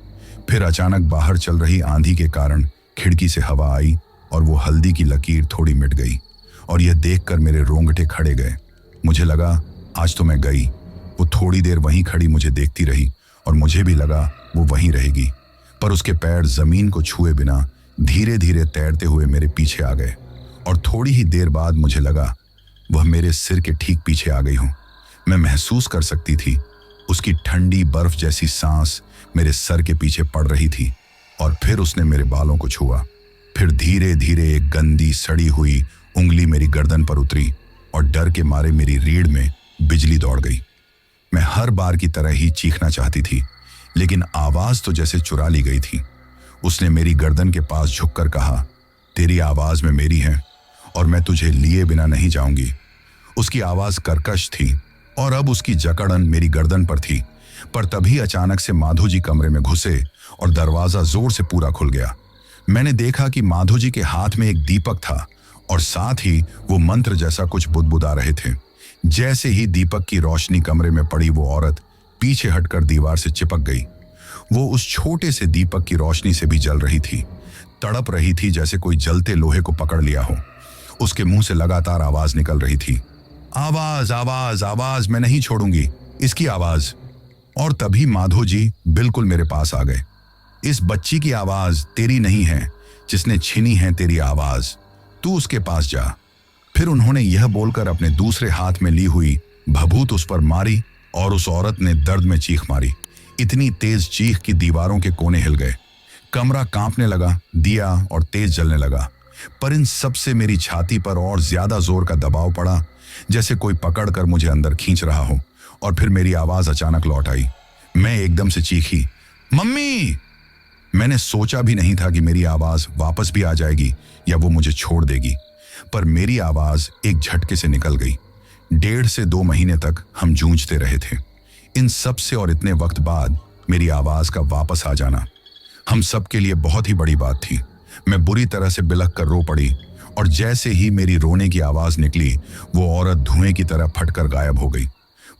फिर अचानक बाहर चल रही आंधी के कारण खिड़की से हवा आई और वो हल्दी की लकीर थोड़ी मिट गई। और यह देखकर मेरे रोंगटे खड़े गए। मुझे लगा आज तो मैं गई। वो थोड़ी देर वहीं खड़ी मुझे देखती रही और मुझे भी लगा वो वहीं रहेगी, पर उसके पैर जमीन को छुए बिना धीरे धीरे तैरते हुए मेरे पीछे आ गए। और थोड़ी ही देर बाद मुझे लगा वह मेरे सिर के ठीक पीछे आ गई हो। मैं महसूस कर सकती थी उसकी ठंडी बर्फ जैसी सांस मेरे सर के पीछे पड़ रही थी। और फिर उसने मेरे बालों को छुआ। फिर धीरे धीरे एक गंदी सड़ी हुई उंगली मेरी गर्दन पर उतरी और डर के मारे मेरी रीढ़ में बिजली दौड़ गई। मैं हर बार की तरह ही चीखना चाहती थी, लेकिन आवाज तो जैसे चुरा ली गई थी। उसने मेरी गर्दन के पास झुककर कहा, तेरी आवाज में मेरी है और मैं तुझे लिए बिना नहीं जाऊंगी। उसकी आवाज कर्कश थी और अब उसकी जकड़न मेरी गर्दन पर थी। पर तभी अचानक से माधो जी कमरे में घुसे और दरवाजा जोर से पूरा खुल गया। मैंने देखा कि माधो जी के हाथ में एक दीपक था और साथ ही वो मंत्र जैसा कुछ बुदबुदा रहे थे। जैसे ही दीपक की रोशनी कमरे में पड़ी, वो औरत पीछे हटकर दीवार से चिपक गई। वो उस छोटे से दीपक की रोशनी से भी जल रही थी, तड़प रही थी जैसे कोई जलते लोहे को पकड़ लिया हो। उसके मुंह से लगातार आवाज निकल रही थी, आवाज आवाज आवाज, मैं नहीं छोड़ूंगी, इसकी आवाज। और तभी माधो जी बिल्कुल मेरे पास आ गए। इस बच्ची की आवाज तेरी नहीं है, जिसने छीनी है तेरी आवाज, तू उसके पास जा। फिर उन्होंने यह बोलकर अपने दूसरे हाथ में ली हुई भभूत उस पर मारी और उस औरत ने दर्द में चीख मारी। इतनी तेज चीख कि दीवारों के कोने हिल गए, कमरा कांपने लगा, दिया और तेज जलने लगा। पर इन सब से मेरी छाती पर और ज्यादा जोर का दबाव पड़ा, जैसे कोई पकड़कर मुझे अंदर खींच रहा हो। और फिर मेरी आवाज अचानक लौट आई। मैं एकदम से चीखी, मम्मी। मैंने सोचा भी नहीं था कि मेरी आवाज वापस भी आ जाएगी या वो मुझे छोड़ देगी, पर मेरी आवाज एक झटके से निकल गई। 1.5 से 2 महीने तक हम जूझते रहे थे। इन सब से और इतने वक्त बाद मेरी आवाज का वापस आ जाना हम सब के लिए बहुत ही बड़ी बात थी। मैं बुरी तरह से बिलख कर रो पड़ी और जैसे ही मेरी रोने की आवाज निकली, वो औरत धुएं की तरह फटकर गायब हो गई।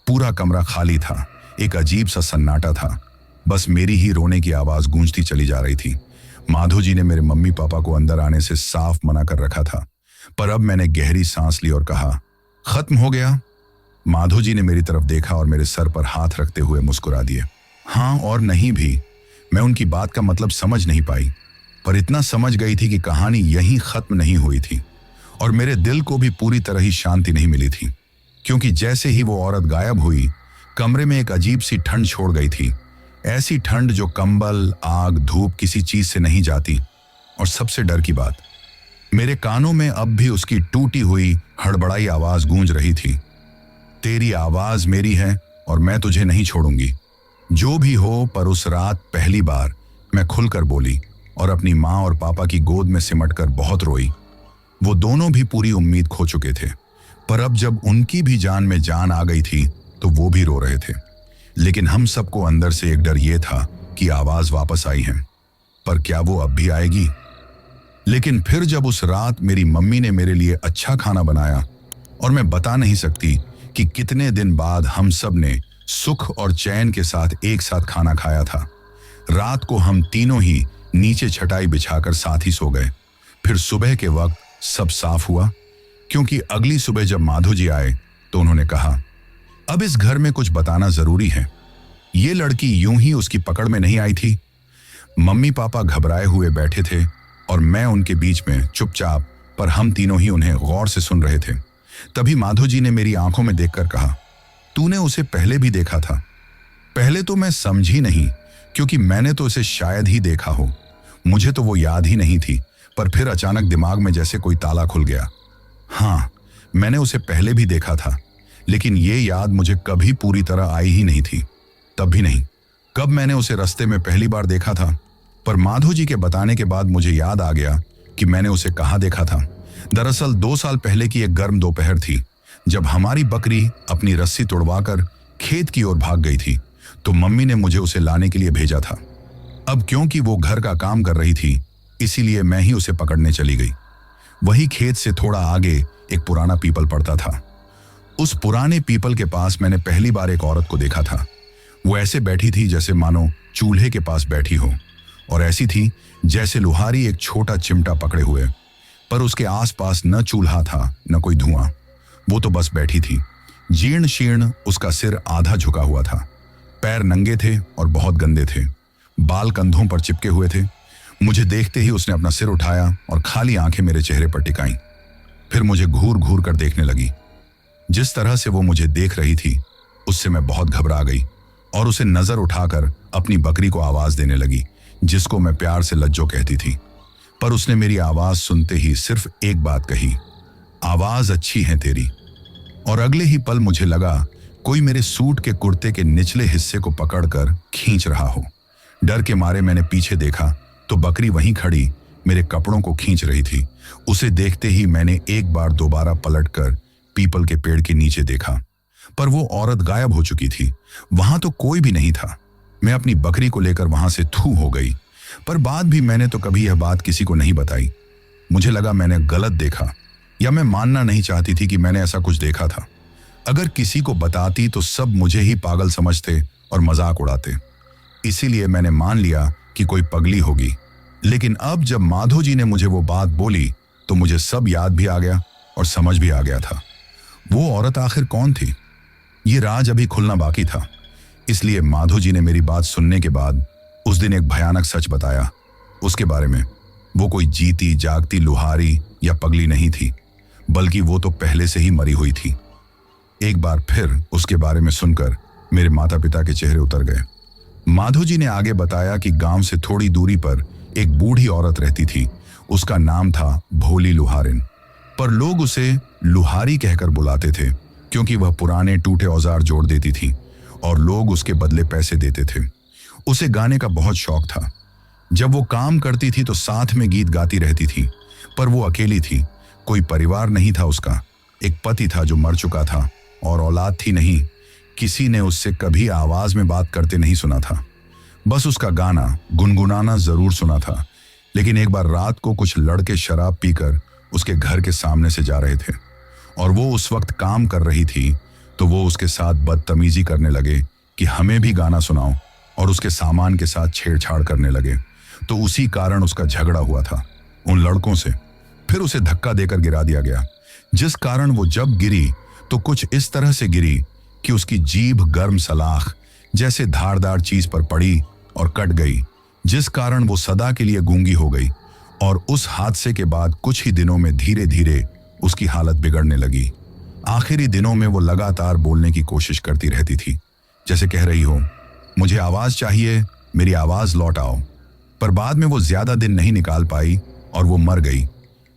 पूरा कमरा खाली था, एक अजीब सा सन्नाटा था। बस मेरी ही रोने की आवाज गूंजती चली जा रही थी। माधो जी ने मेरे मम्मी पापा को अंदर आने से साफ मना कर रखा था, पर अब मैंने गहरी सांस ली और कहा, खत्म हो गया। माधो जी ने मेरी तरफ देखा और मेरे सर पर हाथ रखते हुए मुस्कुरा दिए। हाँ और नहीं भी। मैं उनकी बात का मतलब समझ नहीं पाई, पर इतना समझ गई थी कि कहानी यहीं खत्म नहीं हुई थी। और मेरे दिल को भी पूरी तरह ही शांति नहीं मिली थी, क्योंकि जैसे ही वो औरत गायब हुई, कमरे में एक अजीब सी ठंड छोड़ गई थी। ऐसी ठंड जो कंबल, आग, धूप किसी चीज से नहीं जाती। और सबसे डर की बात, मेरे कानों में अब भी उसकी टूटी हुई हड़बड़ाई आवाज गूंज रही थी। तेरी आवाज मेरी है और मैं तुझे नहीं छोड़ूंगी, जो भी हो। पर उस रात पहली बार मैं खुलकर बोली और अपनी माँ और पापा की गोद में सिमटकर बहुत रोई। वो दोनों भी पूरी उम्मीद खो चुके थे, पर अब जब उनकी भी जान में जान आ गई थी तो वो भी रो रहे थे। लेकिन हम सबको अंदर से एक डर ये था कि आवाज वापस आई है, पर क्या वो अब भी आएगी? लेकिन फिर जब उस रात मेरी मम्मी ने मेरे लिए अच्छा खाना बनाया, और मैं बता नहीं सकती कि कितने दिन बाद हम सब ने सुख और चैन के साथ एक साथ खाना खाया था। रात को हम तीनों ही नीचे छटाई बिछाकर साथ ही सो गए। फिर सुबह के वक्त सब साफ हुआ, क्योंकि अगली सुबह जब माधो जी आए तो उन्होंने कहा, अब इस घर में कुछ बताना जरूरी है। ये लड़की यूं ही उसकी पकड़ में नहीं आई थी। मम्मी पापा घबराए हुए बैठे थे और मैं उनके बीच में चुपचाप, पर हम तीनों ही उन्हें गौर से सुन रहे थे। तभी माधो जी ने मेरी आंखों में देखकर कहा, तूने उसे पहले भी देखा था? पहले तो मैं समझी नहीं, क्योंकि मैंने तो उसे शायद ही देखा हो। मुझे तो वो याद ही नहीं थी, पर फिर अचानक दिमाग में जैसे कोई ताला खुल गया। हाँ, मैंने उसे पहले भी देखा था, लेकिन ये याद मुझे कभी पूरी तरह आई ही नहीं थी। तब भी नहीं, कब मैंने उसे रास्ते में पहली बार देखा था। पर माधो जी के बताने के बाद मुझे याद आ गया कि मैंने उसे कहाँ देखा था। दरअसल 2 साल पहले की एक गर्म दोपहर थी, जब हमारी बकरी अपनी रस्सी तुड़वाकर खेत की ओर भाग गई थी, तो मम्मी ने मुझे उसे लाने के लिए भेजा था। अब क्योंकि वो घर का काम कर रही थी, इसीलिए मैं ही उसे पकड़ने चली गई। वही खेत से थोड़ा आगे एक पुराना पीपल पड़ता था। उस पुराने पीपल के पास मैंने पहली बार एक औरत को देखा था। वो ऐसे बैठी थी जैसे मानो चूल्हे के पास बैठी हो, और ऐसी थी जैसे लुहारी एक छोटा चिमटा पकड़े हुए, पर उसके आसपास न चूल्हा था न कोई धुआं। वो तो बस बैठी थी। जीर्ण शीर्ण उसका सिर आधा झुका हुआ था, पैर नंगे थे और बहुत गंदे थे, बाल कंधों पर चिपके हुए थे। मुझे देखते ही उसने अपना सिर उठाया और खाली आंखें मेरे चेहरे पर टिकाईं। फिर मुझे घूर घूर कर देखने लगी। जिस तरह से वो मुझे देख रही थी, उससे मैं बहुत घबरा गई और उसे नजर उठाकर अपनी बकरी को आवाज देने लगी, जिसको मैं प्यार से लज्जो कहती थी। पर उसने मेरी आवाज सुनते ही सिर्फ एक बात कही, आवाज अच्छी है तेरी। और अगले ही पल मुझे लगा कोई मेरे सूट के कुर्ते के निचले हिस्से को पकड़कर खींच रहा हो। डर के मारे मैंने पीछे देखा तो बकरी वहीं खड़ी मेरे कपड़ों को खींच रही थी। उसे देखते ही मैंने एक बार दोबारा पलटकर पीपल के पेड़ के नीचे देखा, पर वो औरत गायब हो चुकी थी। वहां तो कोई भी नहीं था। मैं अपनी बकरी को लेकर वहां से थू हो गई, पर बाद भी मैंने तो कभी यह बात किसी को नहीं बताई। मुझे लगा मैंने गलत देखा, या मैं मानना नहीं चाहती थी कि मैंने ऐसा कुछ देखा था। अगर किसी को बताती तो सब मुझे ही पागल समझते और मजाक उड़ाते। इसीलिए मैंने मान लिया कि कोई पगली होगी। लेकिन अब जब माधो जी ने मुझे वो बात बोली तो मुझे सब याद भी आ गया और समझ भी आ गया था। वो औरत आखिर कौन थी, ये राज अभी खुलना बाकी था। इसलिए माधो जी ने मेरी बात सुनने के बाद उस दिन एक भयानक सच बताया उसके बारे में। वो कोई जीती जागती लुहारी या पगली नहीं थी, बल्कि वो तो पहले से ही मरी हुई थी। एक बार फिर उसके बारे में सुनकर मेरे माता पिता के चेहरे उतर गए। माधो जी ने आगे बताया कि गांव से थोड़ी दूरी पर एक बूढ़ी औरत रहती थी। उसका नाम था भोली लुहारिन, पर लोग उसे लुहारी कहकर बुलाते थे, क्योंकि वह पुराने टूटे औजार जोड़ देती थी और लोग उसके बदले पैसे देते थे। उसे गाने का बहुत शौक था। जब वो काम करती थी तो साथ में गीत गाती रहती थी, पर वो अकेली थी। कोई परिवार नहीं था उसका। एक पति था जो मर चुका था और औलाद थी नहीं। किसी ने उससे कभी आवाज में बात करते नहीं सुना था, बस उसका गाना गुनगुनाना जरूर सुना था। लेकिन एक बार रात को कुछ लड़के शराब पीकर उसके घर के सामने से जा रहे थे और वो उस वक्त काम कर रही थी, तो वो उसके साथ बदतमीजी करने लगे कि हमें भी गाना सुनाओ, और उसके सामान के साथ छेड़छाड़ करने लगे। तो उसी कारण उसका झगड़ा हुआ था उन लड़कों से। फिर उसे धक्का देकर गिरा दिया गया, जिस कारण वो जब गिरी तो कुछ इस तरह से गिरी कि उसकी जीभ गर्म सलाख जैसे धारदार चीज पर पड़ी और कट गई, जिस कारण वो सदा के लिए गूंगी हो गई। और उस हादसे के बाद कुछ ही दिनों में धीरे धीरे उसकी हालत बिगड़ने लगी। आखिरी दिनों में वो लगातार बोलने की कोशिश करती रहती थी, जैसे कह रही हो, मुझे आवाज चाहिए, मेरी आवाज लौट आओ। पर बाद में वो ज्यादा दिन नहीं निकाल पाई और वो मर गई।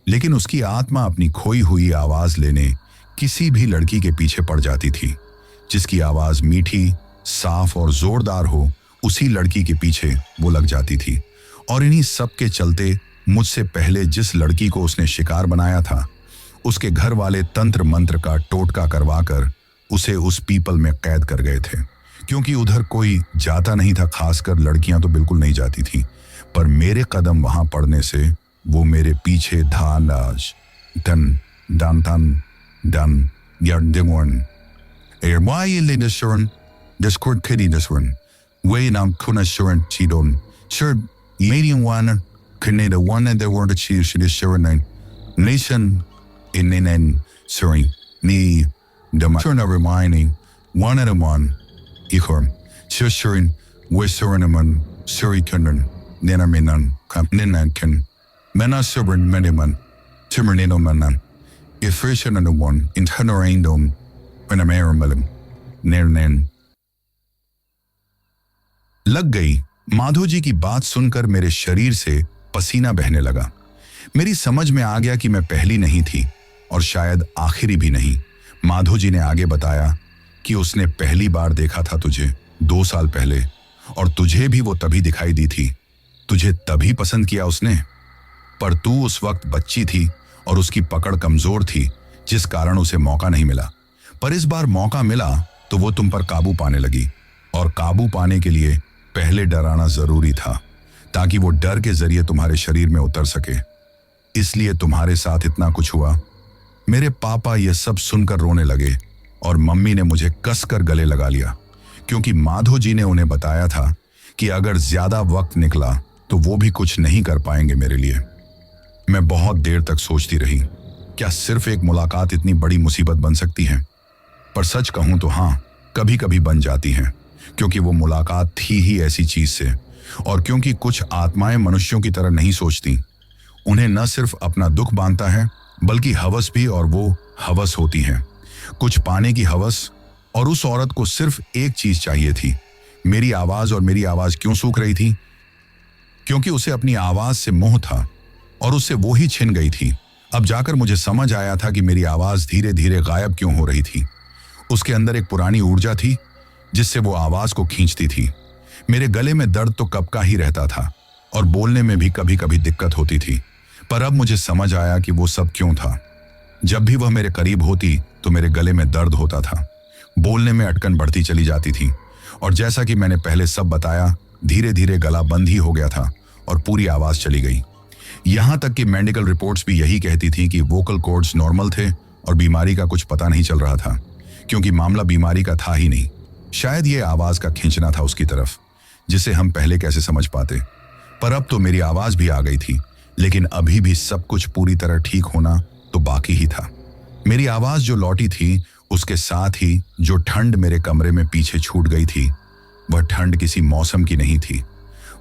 लेकिन उसकी आत्मा अपनी खोई हुई आवाज लेने किसी भी लड़की के पीछे पड़ जाती थी, जिसकी आवाज मीठी, साफ और जोरदार हो। उसी लड़की के पीछे वो लग जाती थी। और इन्हीं सब के चलते मुझसे पहले जिस लड़की को उसने शिकार बनाया था, उसके घर वाले तंत्र मंत्र का टोटका करवाकर उसे उस पीपल में कैद कर गए थे, क्योंकि उधर कोई जाता नहीं था, खासकर लड़कियां तो बिल्कुल नहीं जाती थी। पर मेरे कदम वहां पड़ने से वो मेरे पीछे धानाज दन दन दन दन yarn why Lindishuren, this court kitty this one, way nam kunashuren chidon, sure medium one, Canada one and the word she should assuren nation in sorry, ni the turn of reminding one at a one, ichorm, shurin, westernman, suri kundan, nenaminan, kamninan can, mena suburn mediman, timernino manan, efficient and the one, in tenorandom, when I'm airmalim, नेरनैन लग गई। माधो जी की बात सुनकर मेरे शरीर से पसीना बहने लगा। मेरी समझ में आ गया कि मैं पहली नहीं थी और शायद आखिरी भी नहीं। माधो जी ने आगे बताया कि उसने पहली बार देखा था तुझे 2 साल पहले, और तुझे भी वो तभी दिखाई दी थी। तुझे तभी पसंद किया उसने, पर तू उस वक्त बच्ची थी और उसकी पकड़ कमजोर थी, जिस कारण उसे मौका नहीं मिला। पर इस बार मौका मिला तो वो तुम पर काबू पाने लगी, और काबू पाने के लिए पहले डराना जरूरी था, ताकि वो डर के जरिए तुम्हारे शरीर में उतर सके। इसलिए तुम्हारे साथ इतना कुछ हुआ। मेरे पापा ये सब सुनकर रोने लगे और मम्मी ने मुझे कसकर गले लगा लिया, क्योंकि माधो जी ने उन्हें बताया था कि अगर ज्यादा वक्त निकला तो वो भी कुछ नहीं कर पाएंगे मेरे लिए। मैं बहुत देर तक सोचती रही, क्या सिर्फ एक मुलाकात इतनी बड़ी मुसीबत बन सकती है? पर सच कहूं तो हाँ, कभी कभी बन जाती हैं, क्योंकि वो मुलाकात थी ही ऐसी चीज से। और क्योंकि कुछ आत्माएं मनुष्यों की तरह नहीं सोचती, उन्हें न सिर्फ अपना दुख बांधता है बल्कि हवस भी, और वो हवस होती है कुछ पाने की हवस। और उस औरत को सिर्फ एक चीज चाहिए थी, मेरी आवाज। और मेरी आवाज क्यों सूख रही थी? क्योंकि उसे अपनी आवाज से मोह था और उससे वो ही छिन गई थी। अब जाकर मुझे समझ आया था कि मेरी आवाज धीरे धीरे गायब क्यों हो रही थी। उसके अंदर एक पुरानी ऊर्जा थी जिससे वो आवाज को खींचती थी। मेरे गले में दर्द तो कब का ही रहता था और बोलने में भी कभी कभी दिक्कत होती थी, पर अब मुझे समझ आया कि वो सब क्यों था। जब भी वह मेरे करीब होती तो मेरे गले में दर्द होता था, बोलने में अटकन बढ़ती चली जाती थी, और जैसा कि मैंने पहले सब बताया, धीरे धीरे गला बंद ही हो गया था और पूरी आवाज चली गई। यहां तक कि मेडिकल रिपोर्ट्स भी यही कहती थी कि वोकल कॉर्ड्स नॉर्मल थे और बीमारी का कुछ पता नहीं चल रहा था, क्योंकि मामला बीमारी का था ही नहीं। शायद ये आवाज का खींचना था उसकी तरफ, जिसे हम पहले कैसे समझ पाते। पर अब तो मेरी आवाज भी आ गई थी, लेकिन अभी भी सब कुछ पूरी तरह ठीक होना तो बाकी ही था। मेरी आवाज जो लौटी थी, उसके साथ ही जो ठंड मेरे कमरे में पीछे छूट गई थी, वह ठंड किसी मौसम की नहीं थी,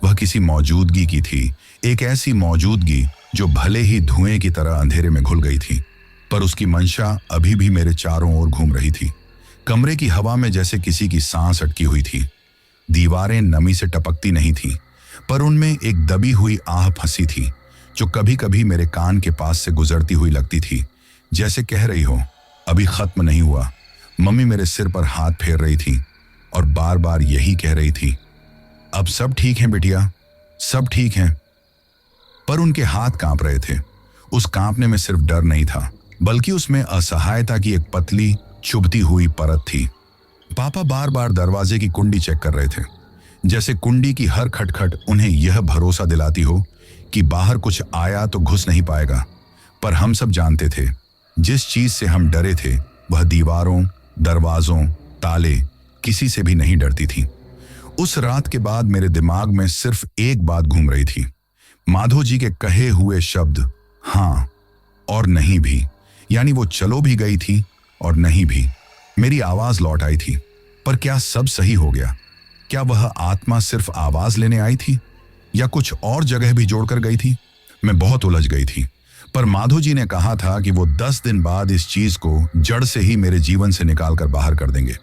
वह किसी मौजूदगी की थी। एक ऐसी मौजूदगी जो भले ही धुएं की तरह अंधेरे में घुल गई थी, पर उसकी मंशा अभी भी मेरे चारों ओर घूम रही थी। कमरे की हवा में जैसे किसी की सांस अटकी हुई थी। दीवारें नमी से टपकती नहीं थी, पर उनमें एक दबी हुई आह फंसी थी, जो कभी कभी मेरे कान के पास से गुजरती हुई लगती थी, जैसे कह रही हो, अभी खत्म नहीं हुआ। मम्मी मेरे सिर पर हाथ फेर रही थी और बार बार यही कह रही थी, अब सब ठीक है बिटिया, सब ठीक है। पर उनके हाथ कांप रहे थे। उस कांपने में सिर्फ डर नहीं था, बल्कि उसमें असहायता की एक पतली चुभती हुई परत थी। पापा बार बार दरवाजे की कुंडी चेक कर रहे थे, जैसे कुंडी की हर खटखट उन्हें यह भरोसा दिलाती हो कि बाहर कुछ आया तो घुस नहीं पाएगा। पर हम सब जानते थे, जिस चीज से हम डरे थे वह दीवारों, दरवाजों, ताले, किसी से भी नहीं डरती थी। उस रात के बाद मेरे दिमाग में सिर्फ एक बात घूम रही थी, माधो जी के कहे हुए शब्द हाँ और नहीं भी। यानी वो चलो भी गई थी, और नहीं भी। मेरी आवाज लौट आई थी। पर क्या सब सही हो गया? क्या वह आत्मा सिर्फ आवाज लेने आई थी या कुछ और जगह भी जोड़कर गई थी? मैं बहुत उलझ गई थी। पर माधो जी ने कहा था कि वो 10 दिन बाद इस चीज को जड़ से ही मेरे जीवन से निकालकर बाहर कर देंगे।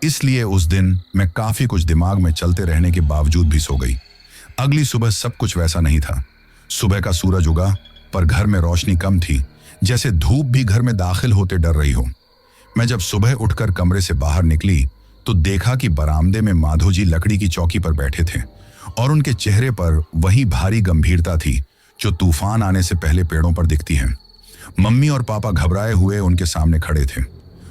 इसलिए उस दिन मैं काफी कुछ दिमाग में चलते रहने के बावजूद भी सो गई। अगली सुबह सब कुछ वैसा नहीं था। सुबह का सूरज उगा, पर घर में रोशनी कम थी, जैसे धूप भी घर में दाखिल होते डर रही हो। मैं जब सुबह उठकर कमरे से बाहर निकली तो देखा कि बरामदे में माधो जी लकड़ी की चौकी पर बैठे थे और उनके चेहरे पर वही भारी गंभीरता थी जो तूफान आने से पहले पेड़ों पर दिखती है। मम्मी और पापा घबराए हुए उनके सामने खड़े थे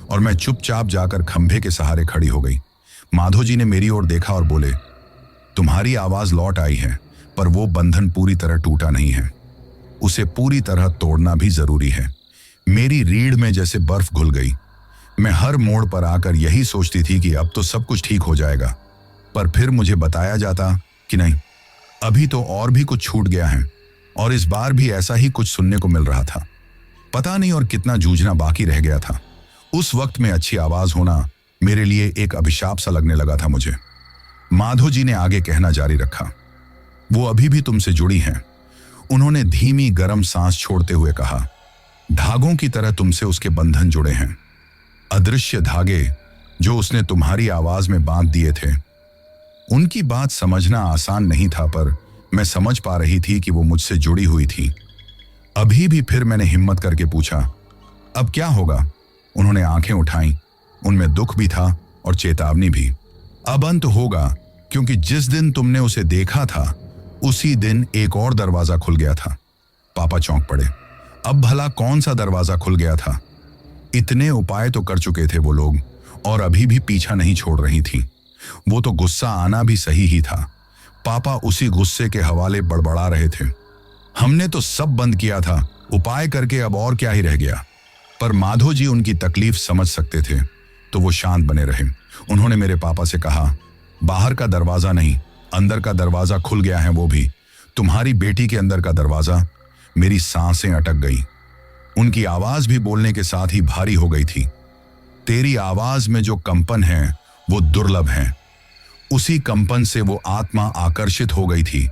और मैं चुपचाप जाकर खंभे के सहारे खड़ी हो गई। माधो जी ने मेरी ओर देखा और बोले, तुम्हारी आवाज लौट आई है, पर वो बंधन पूरी तरह टूटा नहीं है। उसे पूरी तरह तोड़ना भी जरूरी है। मेरी रीढ़ में जैसे बर्फ घुल गई। मैं हर मोड़ पर आकर यही सोचती थी कि अब तो सब कुछ ठीक हो जाएगा, पर फिर मुझे बताया जाता कि नहीं, अभी तो और भी कुछ छूट गया है। और इस बार भी ऐसा ही कुछ सुनने को मिल रहा था। पता नहीं और कितना जूझना बाकी रह गया था। उस वक्त में अच्छी आवाज होना मेरे लिए एक अभिशाप सा लगने लगा था मुझे। माधो जी ने आगे कहना जारी रखा, वो अभी भी तुमसे जुड़ी हैं। उन्होंने धीमी गर्म सांस छोड़ते हुए कहा, धागों की तरह तुमसे उसके बंधन जुड़े हैं। अदृश्य धागे जो उसने तुम्हारी आवाज में बांध दिए थे। उनकी बात समझना आसान नहीं था, पर मैं समझ पा रही थी कि वो मुझसे जुड़ी हुई थी। अभी भी फिर मैंने हिम्मत करके पूछा, अब क्या होगा? उन्होंने आंखें उठाईं। उनमें दुख भी था और चेतावनी भी। अब अंत होगा, क्योंकि जिस दिन तुमने उसे देखा था उसी दिन एक और दरवाजा खुल गया था। पापा चौंक पड़े। अब भला कौन सा दरवाजा खुल गया था? इतने उपाय तो कर चुके थे वो लोग और अभी भी पीछा नहीं छोड़ रही थी। वो तो गुस्सा आना भी सही ही था। पापा उसी गुस्से के हवाले बड़बड़ा रहे थे, हमने तो सब बंद किया था, उपाय करके अब और क्या ही रह गया। पर माधो जी उनकी तकलीफ समझ सकते थे, तो वो शांत बने रहे। उन्होंने मेरे पापा से कहा, बाहर का दरवाजा नहीं, अंदर का दरवाजा खुल गया है, वो भी तुम्हारी बेटी के अंदर का दरवाजा। मेरी सांसें अटक गई। उनकी आवाज भी बोलने के साथ ही भारी हो गई थी। तेरी आवाज में जो कंपन है वो दुर्लभ है। उसी कंपन से वो आत्मा आकर्षित हो गई थी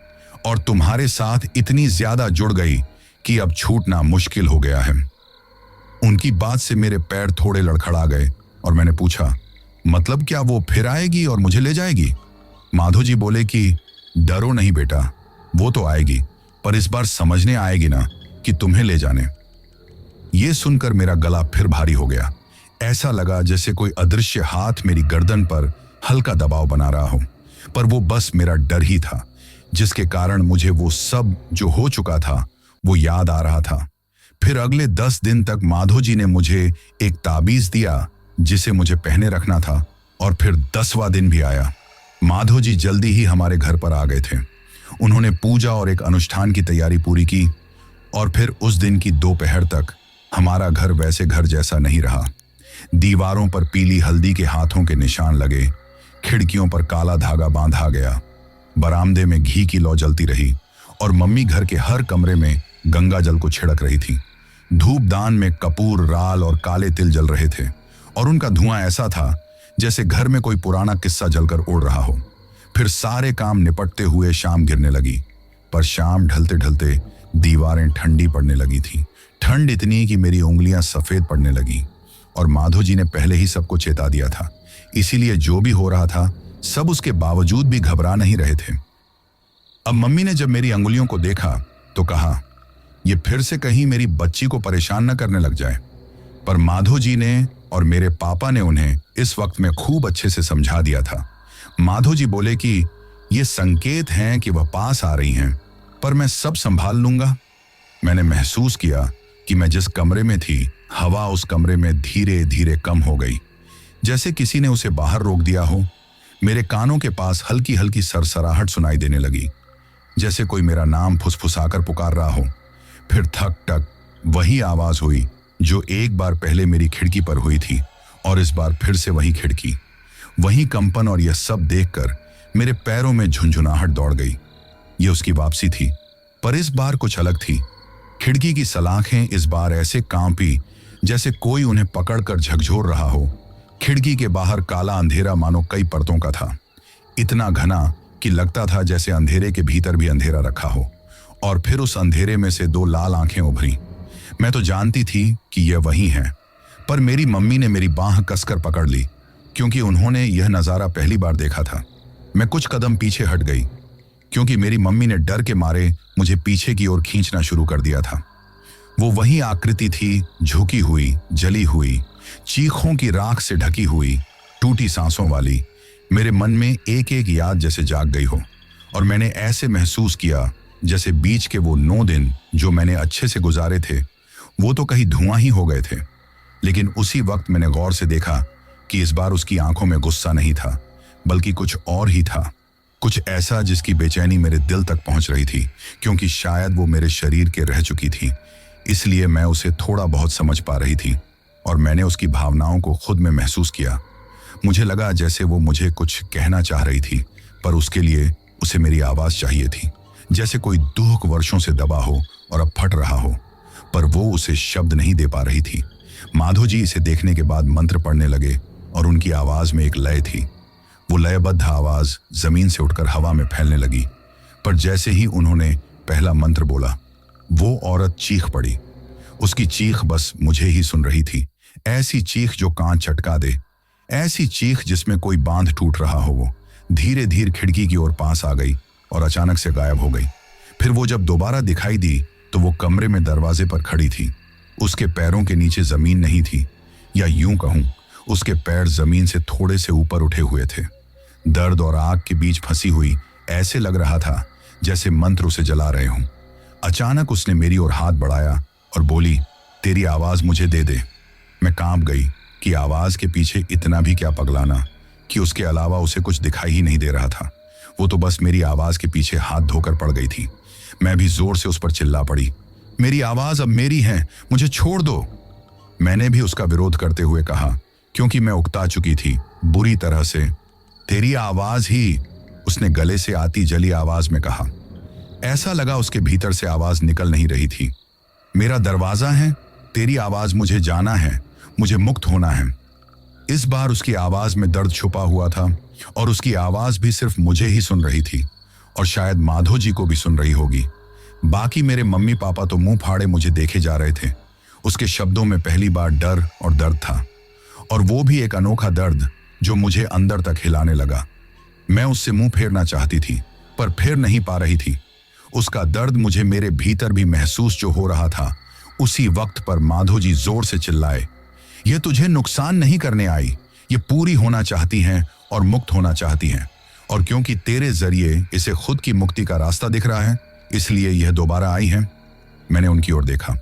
और तुम्हारे साथ इतनी ज्यादा जुड़ गई कि अब छूटना मुश्किल हो गया है। उनकी बात से मेरे पैर थोड़े लड़खड़ा गए और मैंने पूछा, मतलब क्या वो फिर आएगी और मुझे ले जाएगी? माधो जी बोले कि डरो नहीं बेटा, वो तो आएगी, पर इस बार समझने आएगी ना कि तुम्हें ले जाने। ये सुनकर मेरा गला फिर भारी हो गया। ऐसा लगा जैसे कोई अदृश्य हाथ मेरी गर्दन पर हल्का दबाव बना रहा हो, पर वो बस मेरा डर ही था, जिसके कारण मुझे वो सब जो हो चुका था वो याद आ रहा था। फिर अगले 10 दिन तक माधो जी ने मुझे एक ताबीज दिया जिसे मुझे पहने रखना था, और फिर 10वां दिन भी आया। माधो जी जल्दी ही हमारे घर पर आ गए थे। उन्होंने पूजा और एक अनुष्ठान की तैयारी पूरी की, और फिर उस दिन की दोपहर तक हमारा घर वैसे घर जैसा नहीं रहा। दीवारों पर पीली हल्दी के हाथों के निशान लगे, खिड़कियों पर काला धागा बांधा गया, बरामदे में घी की लौ जलती रही और मम्मी घर के हर कमरे में गंगा जल को छिड़क रही थी। धूपदान में कपूर, राल और काले तिल जल रहे थे और उनका धुआं ऐसा था जैसे घर में कोई पुराना किस्सा जलकर उड़ रहा हो। फिर सारे काम निपटते हुए शाम गिरने लगी, पर शाम ढलते ढलते दीवारें ठंडी पड़ने लगी थी। ठंड इतनी कि मेरी उंगलियां सफेद पड़ने लगी, और माधो जी ने पहले ही सबको चेता दिया था, इसीलिए जो भी हो रहा था सब उसके बावजूद भी घबरा नहीं रहे थे। अब मम्मी ने जब मेरी अंगुलियों को देखा तो कहा, ये फिर से कहीं मेरी बच्ची को परेशान न करने लग जाए। पर माधो जी ने और मेरे पापा ने उन्हें इस वक्त में खूब अच्छे से समझा दिया था। माधो जी बोले कि ये संकेत हैं कि वह पास आ रही हैं, पर मैं सब संभाल लूंगा। मैंने महसूस किया कि मैं जिस कमरे में थी, हवा उस कमरे में धीरे धीरे कम हो गई, जैसे किसी ने उसे बाहर रोक दिया हो। मेरे कानों के पास हल्की हल्की सरसराहट सुनाई देने लगी, जैसे कोई मेरा नाम फुसफुसाकर पुकार रहा हो। फिर थक टक वही आवाज हुई जो एक बार पहले मेरी खिड़की पर हुई थी, और इस बार फिर से वही खिड़की, वही कंपन। और यह सब देखकर मेरे पैरों में झुंझुनाहट दौड़ गई। यह उसकी वापसी थी, पर इस बार कुछ अलग थी। खिड़की की सलाखें इस बार ऐसे कांपी जैसे कोई उन्हें पकड़कर झकझोर रहा हो। खिड़की के बाहर काला अंधेरा मानो कई परतों का था, इतना घना कि लगता था जैसे अंधेरे के भीतर भी अंधेरा रखा हो। और फिर उस अंधेरे में से दो लाल आंखें उभरी। मैं तो जानती थी कि यह वही है, पर मेरी मम्मी ने मेरी बांह कसकर पकड़ ली, क्योंकि उन्होंने यह नजारा पहली बार देखा था। मैं कुछ कदम पीछे हट गई, क्योंकि मेरी मम्मी ने डर के मारे मुझे पीछे की ओर खींचना शुरू कर दिया था। वो वही आकृति थी, झुकी हुई, जली हुई, चीखों की राख से ढकी हुई, टूटी सांसों वाली। मेरे मन में एक एक याद जैसे जाग गई हो, और मैंने ऐसे महसूस किया जैसे बीच के वो 9 दिन जो मैंने अच्छे से गुजारे थे, वो तो कहीं धुआं ही हो गए थे। लेकिन उसी वक्त मैंने गौर से देखा कि इस बार उसकी आंखों में गुस्सा नहीं था, बल्कि कुछ और ही था, कुछ ऐसा जिसकी बेचैनी मेरे दिल तक पहुंच रही थी, क्योंकि शायद वो मेरे शरीर के रह चुकी थी, इसलिए मैं उसे थोड़ा बहुत समझ पा रही थी। और मैंने उसकी भावनाओं को खुद में महसूस किया। मुझे लगा जैसे वो मुझे कुछ कहना चाह रही थी, पर उसके लिए उसे मेरी आवाज चाहिए थी, जैसे कोई दुख वर्षों से दबा हो और अब फट रहा हो, पर वो उसे शब्द नहीं दे पा रही थी। माधो जी इसे देखने के बाद मंत्र पढ़ने लगे, और उनकी आवाज में एक लय थी। वो लयबद्ध आवाज जमीन से उठकर हवा में फैलने लगी, पर जैसे ही उन्होंने पहला मंत्र बोला, वो औरत चीख पड़ी। उसकी चीख बस मुझे ही सुन रही थी, ऐसी चीख जो कान चटका दे, ऐसी चीख जिसमें कोई बांध टूट रहा हो। वो धीरे धीरे खिड़की की ओर पास आ गई और अचानक से गायब हो गई। फिर वो जब दोबारा दिखाई दी तो वो कमरे में दरवाजे पर खड़ी थी। उसके पैरों के नीचे जमीन नहीं थी, या यूं कहूं, उसके पैर जमीन से थोड़े से ऊपर उठे हुए थे। दर्द और आग के बीच फंसी हुई, ऐसे लग रहा था जैसे मंत्र उसे जला रहे हों। अचानक उसने मेरी ओर हाथ बढ़ाया और बोली, तेरी आवाज मुझे दे दे। मैं कांप गई कि आवाज के पीछे इतना भी क्या पगलाना, कि उसके अलावा उसे कुछ दिखाई ही नहीं दे रहा था। वो तो बस मेरी आवाज के पीछे हाथ धोकर पड़ गई थी। मैं भी जोर से उस पर चिल्ला पड़ी, मेरी आवाज अब मेरी है, मुझे छोड़ दो। मैंने भी उसका विरोध करते हुए कहा, क्योंकि मैं उकता चुकी थी बुरी तरह से। तेरी आवाज ही, उसने गले से आती जली आवाज में कहा। ऐसा लगा उसके भीतर से आवाज निकल नहीं रही थी। मेरा दरवाजा है, तेरी आवाज मुझे जाना है, मुझे मुक्त होना है। इस बार उसकी आवाज में दर्द छुपा हुआ था, और उसकी आवाज भी सिर्फ मुझे ही सुन रही थी, और शायद माधो जी को भी सुन रही होगी। बाकी मेरे मम्मी पापा तो मुंह फाड़े मुझे देखे जा रहे थे। उसके शब्दों में पहली बार डर और दर्द था, और वो भी एक अनोखा दर्द जो मुझे अंदर तक हिलाने लगा। मैं उससे मुंह फेरना चाहती थी, पर फेर नहीं पा रही थी। उसका दर्द मुझे मेरे भीतर भी महसूस जो हो रहा था। उसी वक्त पर माधो जी जोर से चिल्लाए, ये तुझे नुकसान नहीं करने आई, ये पूरी होना चाहती हैं और मुक्त होना चाहती हैं, और क्योंकि तेरे जरिए इसे खुद की मुक्ति का रास्ता दिख रहा है, इसलिए यह दोबारा आई है। मैंने उनकी ओर देखा।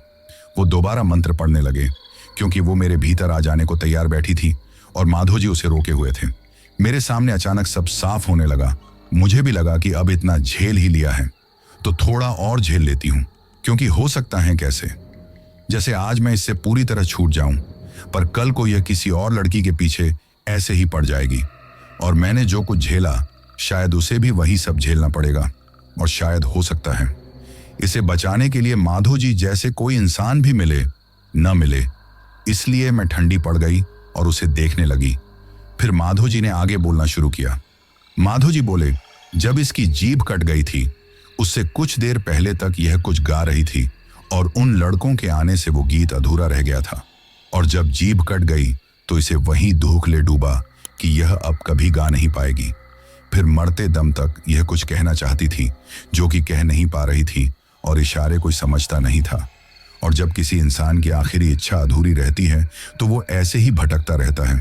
वो दोबारा मंत्र पढ़ने लगे, क्योंकि वो मेरे भीतर आ जाने को तैयार बैठी थी, और माधो जी उसे रोके हुए थे। मेरे सामने अचानक सब साफ होने लगा। मुझे भी लगा कि अब इतना झेल ही लिया है तो थोड़ा और झेल लेती हूँ, क्योंकि हो सकता है कैसे जैसे आज मैं इससे पूरी तरह छूट जाऊं, पर कल को यह किसी और लड़की के पीछे ऐसे ही पड़ जाएगी, और मैंने जो कुछ झेला शायद उसे भी वही सब झेलना पड़ेगा। और शायद हो सकता है इसे बचाने के लिए माधो जी जैसे कोई इंसान भी मिले न मिले। इसलिए मैं ठंडी पड़ गई और उसे देखने लगी। फिर माधो जी ने आगे बोलना शुरू किया। माधो जी बोले, जब इसकी जीभ कट गई थी उससे कुछ देर पहले तक यह कुछ गा रही थी, और उन लड़कों के आने से वो गीत अधूरा रह गया था। और जब जीभ कट गई तो इसे वहीं धोख ले डूबा कि यह अब कभी गा नहीं पाएगी। फिर मरते दम तक यह कुछ कहना चाहती थी जो कि कह नहीं पा रही थी, और इशारे कोई समझता नहीं था। और जब किसी इंसान की आखिरी इच्छा अधूरी रहती है तो वो ऐसे ही भटकता रहता है।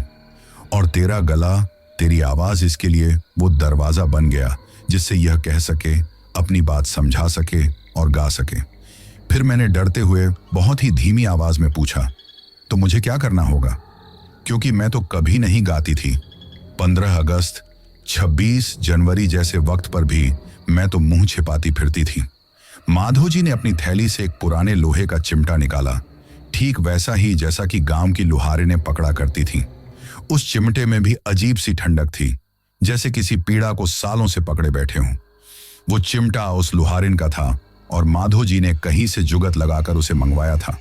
और तेरा गला, तेरी आवाज इसके लिए वो दरवाजा बन गया जिससे यह कह सके, अपनी बात समझा सके और गा सके। फिर मैंने डरते हुए बहुत ही धीमी आवाज में पूछा, तो मुझे क्या करना होगा? क्योंकि मैं तो कभी नहीं गाती थी। 15 अगस्त, 26 जनवरी जैसे वक्त पर भी मैं तो मुंह छिपाती फिरती थी। माधो जी ने अपनी थैली से एक पुराने लोहे का चिमटा निकाला, ठीक वैसा ही जैसा कि गांव की लुहारें पकड़ा करती थी। उस चिमटे में भी अजीब सी ठंडक थी, जैसे किसी पीड़ा को सालों से पकड़े बैठे हों। वो चिमटा उस लुहारिन का था, और माधो जी ने कहीं से जुगत लगाकर उसे मंगवाया था।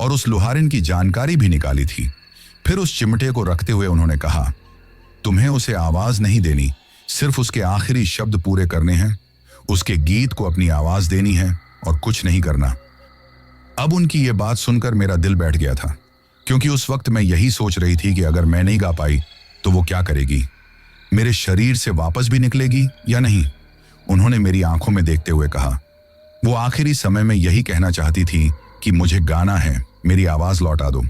और उस लुहारिन की जानकारी भी निकाली थी। फिर उस चिमटे को रखते हुए उन्होंने कहा, तुम्हें उसे आवाज नहीं देनी, सिर्फ उसके आखिरी शब्द पूरे करने हैं, उसके गीत को अपनी आवाज देनी है और कुछ नहीं करना। अब उनकी ये बात सुनकर मेरा दिल बैठ गया था, क्योंकि उस वक्त मैं यही सोच रही थी कि अगर मैं नहीं गा पाई तो वो क्या करेगी, मेरे शरीर से वापस भी निकलेगी या नहीं। उन्होंने मेरी आंखों में देखते हुए कहा, वो आखिरी समय में यही कहना चाहती थी कि मुझे गाना है, मेरी आवाज लौटा दो।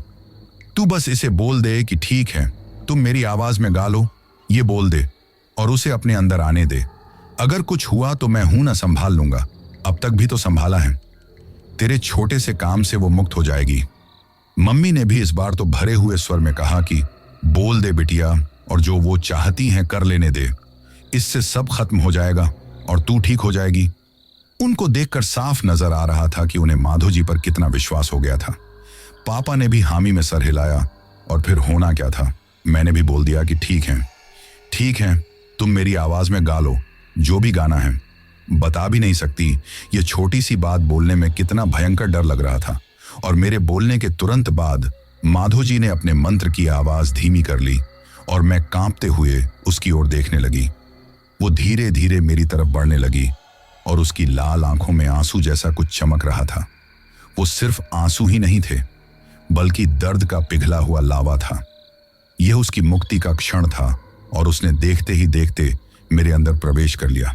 तू बस इसे बोल दे कि ठीक है, तुम मेरी आवाज में गा लो, ये बोल दे और उसे अपने अंदर आने दे। अगर कुछ हुआ तो मैं हूं ना, संभाल लूंगा, अब तक भी तो संभाला है। तेरे छोटे से काम से वो मुक्त हो जाएगी। मम्मी ने भी इस बार तो भरे हुए स्वर में कहा कि बोल दे बिटिया, और जो वो चाहती हैं कर लेने दे, इससे सब खत्म हो जाएगा और तू ठीक हो जाएगी। उनको देखकर साफ नजर आ रहा था कि उन्हें माधो जी पर कितना विश्वास हो गया था। पापा ने भी हामी में सर हिलाया और फिर होना क्या था, मैंने भी बोल दिया कि ठीक है, तुम मेरी आवाज में गा लो, जो भी गाना है। बता भी नहीं सकती ये छोटी सी बात बोलने में कितना भयंकर डर लग रहा था। और मेरे बोलने के तुरंत बाद माधो जी ने अपने मंत्र की आवाज धीमी कर ली और मैं कांपते हुए उसकी ओर देखने लगी। वो धीरे धीरे मेरी तरफ बढ़ने लगी और उसकी लाल आंखों में आंसू जैसा कुछ चमक रहा था। वो सिर्फ आंसू ही नहीं थे, बल्कि दर्द का पिघला हुआ लावा था। यह उसकी मुक्ति का क्षण था और उसने देखते ही देखते मेरे अंदर प्रवेश कर लिया।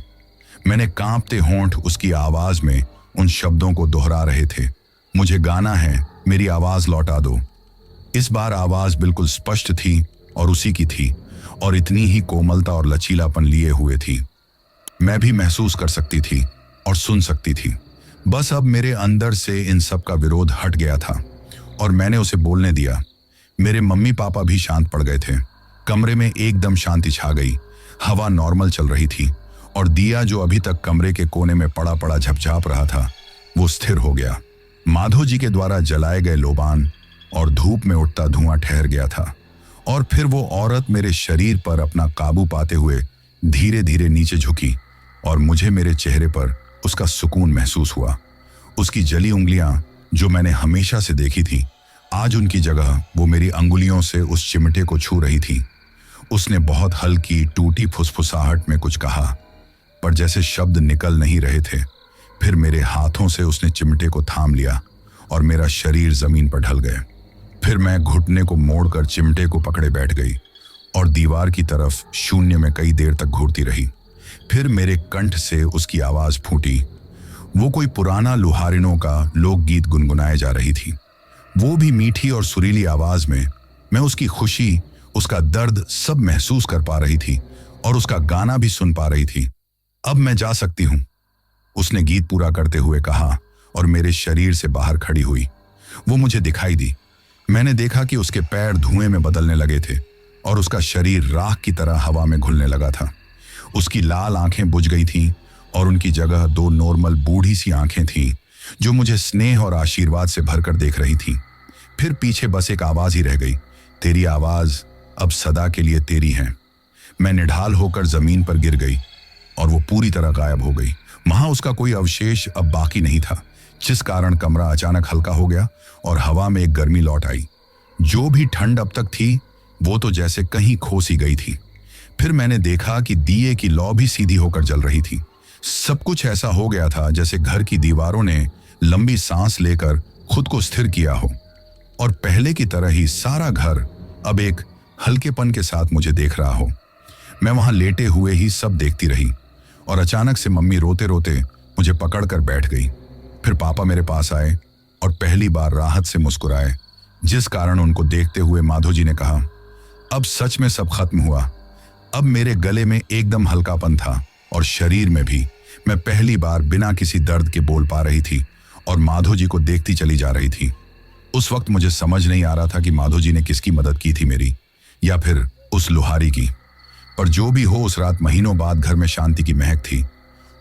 मैंने कांपते होंठ उसकी आवाज में उन शब्दों को दोहरा रहे थे, मुझे गाना है, मेरी आवाज लौटा दो। इस बार आवाज बिल्कुल स्पष्ट थी और उसी की थी, और इतनी ही कोमलता और लचीलापन लिए हुए थी। मैं भी महसूस कर सकती थी और सुन सकती थी। बस अब मेरे अंदर से इन सब का विरोध हट गया था और मैंने उसे बोलने दिया। मेरे मम्मी पापा भी शांत पड़ गए थे। कमरे में एकदम शांति छा गई। हवा नॉर्मल चल रही थी और दिया जो अभी तक कमरे के कोने में पड़ा पड़ा झपझाप रहा था, वो स्थिर हो गया। माधो जी के द्वारा जलाए गए लोबान और धूप में उठता धुआं ठहर गया था और फिर वो औरत मेरे शरीर पर अपना काबू पाते हुए धीरे धीरे नीचे झुकी और मुझे मेरे चेहरे पर उसका सुकून महसूस हुआ। उसकी जली उंगलियां जो मैंने हमेशा से देखी थी, आज उनकी जगह वो मेरी अंगुलियों से उस चिमटे को छू रही थी। उसने बहुत हल्की टूटी फुसफुसाहट में कुछ कहा, पर जैसे शब्द निकल नहीं रहे थे। फिर मेरे हाथों से उसने चिमटे को थाम लिया और मेरा शरीर जमीन पर ढल गया। फिर मैं घुटने को मोड़कर चिमटे को पकड़े बैठ गई और दीवार की तरफ शून्य में कई देर तक घूरती रही। फिर मेरे कंठ से उसकी आवाज फूटी। वो कोई पुराना लुहारिनों का लोकगीत गुनगुनाए जा रही थी। वो भी मीठी और सुरीली आवाज में। मैं उसकी खुशी, उसका दर्द सब महसूस कर पा रही थी और उसका गाना भी सुन पा रही थी। अब मैं जा सकती हूं, उसने गीत पूरा करते हुए कहा और मेरे शरीर से बाहर खड़ी हुई। वो मुझे दिखाई दी। मैंने देखा कि उसके पैर धुएं में बदलने लगे थे और उसका शरीर राख की तरह हवा में घुलने लगा था। उसकी लाल आंखें बुझ गई थीं और उनकी जगह दो नॉर्मल बूढ़ी सी आंखें थीं जो मुझे स्नेह और आशीर्वाद से भरकर देख रही थीं। फिर पीछे बस एक आवाज ही रह गई, तेरी आवाज अब सदा के लिए तेरी है। मैं निढाल होकर जमीन पर गिर गई और वो पूरी तरह गायब हो गई। वहां उसका कोई अवशेष अब बाकी नहीं था, जिस कारण कमरा अचानक हल्का हो गया और हवा में एक गर्मी लौट आई। जो भी ठंड अब तक थी वो तो जैसे कहीं खो सी गई थी। फिर मैंने देखा कि दिए की लौ भी सीधी होकर जल रही थी। सब कुछ ऐसा हो गया था जैसे घर की दीवारों ने लंबी सांस लेकर खुद को स्थिर किया हो, और पहले की तरह ही सारा घर अब एक हल्केपन के साथ मुझे देख रहा हो। मैं वहां लेटे हुए ही सब देखती रही और अचानक से मम्मी रोते रोते मुझे पकड़कर बैठ गई। फिर पापा मेरे पास आए और पहली बार राहत से मुस्कुराए, जिस कारण उनको देखते हुए माधो जी ने कहा, अब सच में सब खत्म हुआ। अब मेरे गले में एकदम हल्कापन था और शरीर में भी। मैं पहली बार बिना किसी दर्द के बोल पा रही थी और माधो जी को देखती चली जा रही थी। उस वक्त मुझे समझ नहीं आ रहा था कि माधो जी ने किसकी मदद की थी, मेरी या फिर उस लुहारी की। पर जो भी हो, उस रात महीनों बाद घर में शांति की महक थी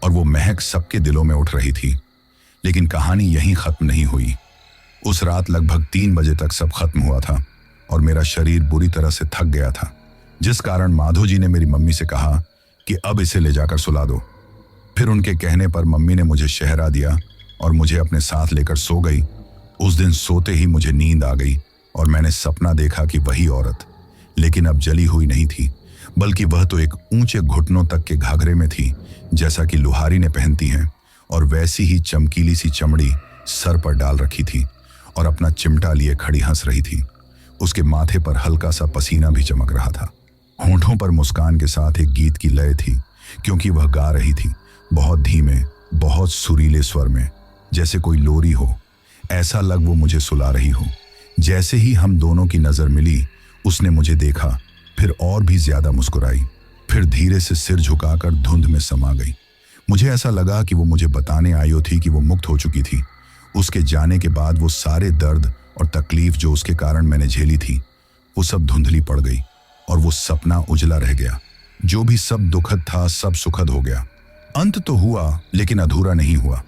और वो महक सबके दिलों में उठ रही थी। लेकिन कहानी यहीं खत्म नहीं हुई। उस रात लगभग 3 बजे तक सब खत्म हुआ था और मेरा शरीर बुरी तरह से थक गया था, जिस कारण माधो जी ने मेरी मम्मी से कहा कि अब इसे ले जाकर सुला दो। फिर उनके कहने पर मम्मी ने मुझे शहरा दिया और मुझे अपने साथ लेकर सो गई। उस दिन सोते ही मुझे नींद आ गई और मैंने सपना देखा कि वही औरत, लेकिन अब जली हुई नहीं थी, बल्कि वह तो एक ऊंचे घुटनों तक के घाघरे में थी, जैसा कि लुहारी ने पहनती हैं, और वैसी ही चमकीली सी चमड़ी सर पर डाल रखी थी और अपना चिमटा लिए खड़ी हंस रही थी। उसके माथे पर हल्का सा पसीना भी चमक रहा था। होंठों पर मुस्कान के साथ एक गीत की लय थी, क्योंकि वह गा रही थी, बहुत धीमे, बहुत सुरीले स्वर में, जैसे कोई लोरी हो। ऐसा लग वो मुझे सुला रही हो। जैसे ही हम दोनों की नजर मिली, उसने मुझे देखा, फिर और भी ज्यादा मुस्कुराई, फिर धीरे से सिर झुकाकर धुंध में समा गई। मुझे ऐसा लगा कि वो मुझे बताने आई थी कि वो मुक्त हो चुकी थी। उसके जाने के बाद वो सारे दर्द और तकलीफ जो उसके कारण मैंने झेली थी, वो सब धुंधली पड़ गई और वो सपना उजला रह गया। जो भी सब दुखद था, सब सुखद हो गया। अंत तो हुआ, लेकिन अधूरा नहीं हुआ।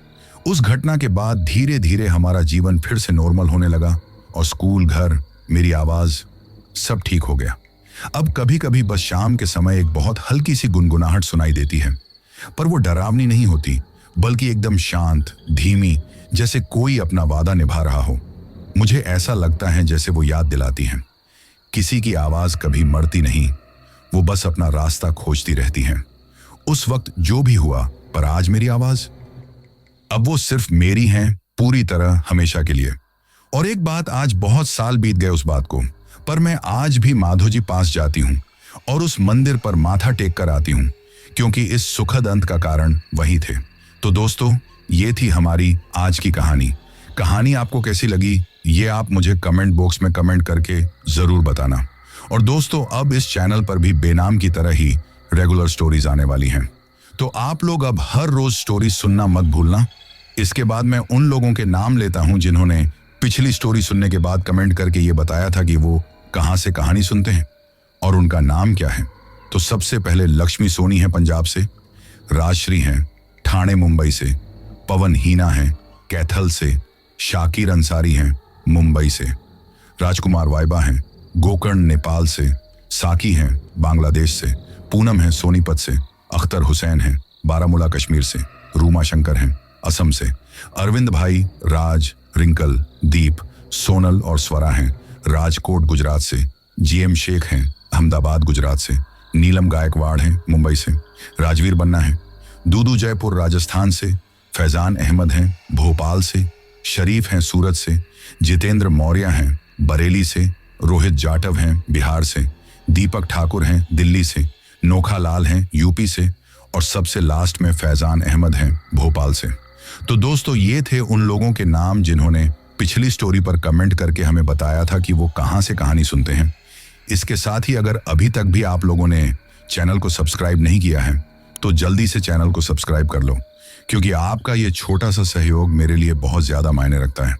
उस घटना के बाद धीरे धीरे हमारा जीवन फिर से नॉर्मल होने लगा और स्कूल, घर, मेरी आवाज, सब ठीक हो गया। अब कभी कभी बस शाम के समय एक बहुत हल्की सी गुनगुनाहट सुनाई देती है, पर वो डरावनी नहीं होती, बल्कि एकदम शांत, धीमी, जैसे कोई अपना वादा निभा रहा हो। मुझे ऐसा लगता है जैसे वो याद दिलाती हैं, किसी की आवाज कभी मरती नहीं, वो बस अपना रास्ता खोजती रहती हैं। उस वक्त जो भी हुआ, पर आज मेरी आवाज, अब वो सिर्फ मेरी हैं, पूरी तरह, हमेशा के लिए। और एक बात, आज बहुत साल बीत गए उस बात को, पर मैं आज भी माधोजी पास जाती हूँ और उस मंदिर पर माथा टेक कर आती हूँ, क्योंकि इस सुखद अंत का कारण वही थे। तो दोस्तों, ये थी हमारी आज की कहानी। कहानी आपको कैसी लगी, ये आप मुझे कमेंट बॉक्स में कमेंट करके जरूर बताना। और दोस्तों, अब इस चैनल पर भी बेनाम की तरह ही रेगुलर स्टोरीज आने वाली हैं, तो आप लोग अब हर रोज स्टोरी सुनना मत भूलना। इसके बाद मैं उन लोगों के नाम लेता हूं जिन्होंने पिछली स्टोरी सुनने के बाद कमेंट करके ये बताया था कि वो कहां से कहानी सुनते हैं और उनका नाम क्या है। तो सबसे पहले लक्ष्मी सोनी है पंजाब से, राजश्री हैं ठाणे मुंबई से, पवन हीना हैं कैथल से, शाकिर अंसारी हैं मुंबई से, राजकुमार वाइबा हैं गोकर्ण नेपाल से, साकी हैं बांग्लादेश से, पूनम हैं सोनीपत से, अख्तर हुसैन हैं बारामूला कश्मीर से, रूमा शंकर हैं असम से, अरविंद भाई, राज, रिंकल, दीप, सोनल और स्वरा हैं राजकोट गुजरात से, जीएम शेख हैं अहमदाबाद गुजरात से, नीलम गायकवाड़ हैं मुंबई से, राजवीर बन्ना हैं दूदू जयपुर राजस्थान से, फैजान अहमद हैं भोपाल से, शरीफ हैं सूरत से, जितेंद्र मौर्य हैं बरेली से, रोहित जाटव हैं बिहार से, दीपक ठाकुर हैं दिल्ली से, नोखा लाल हैं यूपी से, और सबसे लास्ट में फैजान अहमद हैं भोपाल से। तो दोस्तों, ये थे उन लोगों के नाम जिन्होंने पिछली स्टोरी पर कमेंट करके हमें बताया था कि वो कहां से कहानी सुनते हैं। इसके साथ ही अगर अभी तक भी आप लोगों ने चैनल को सब्सक्राइब नहीं किया है, तो जल्दी से चैनल को सब्सक्राइब कर लो, क्योंकि आपका ये छोटा सा सहयोग मेरे लिए बहुत ज्यादा मायने रखता है।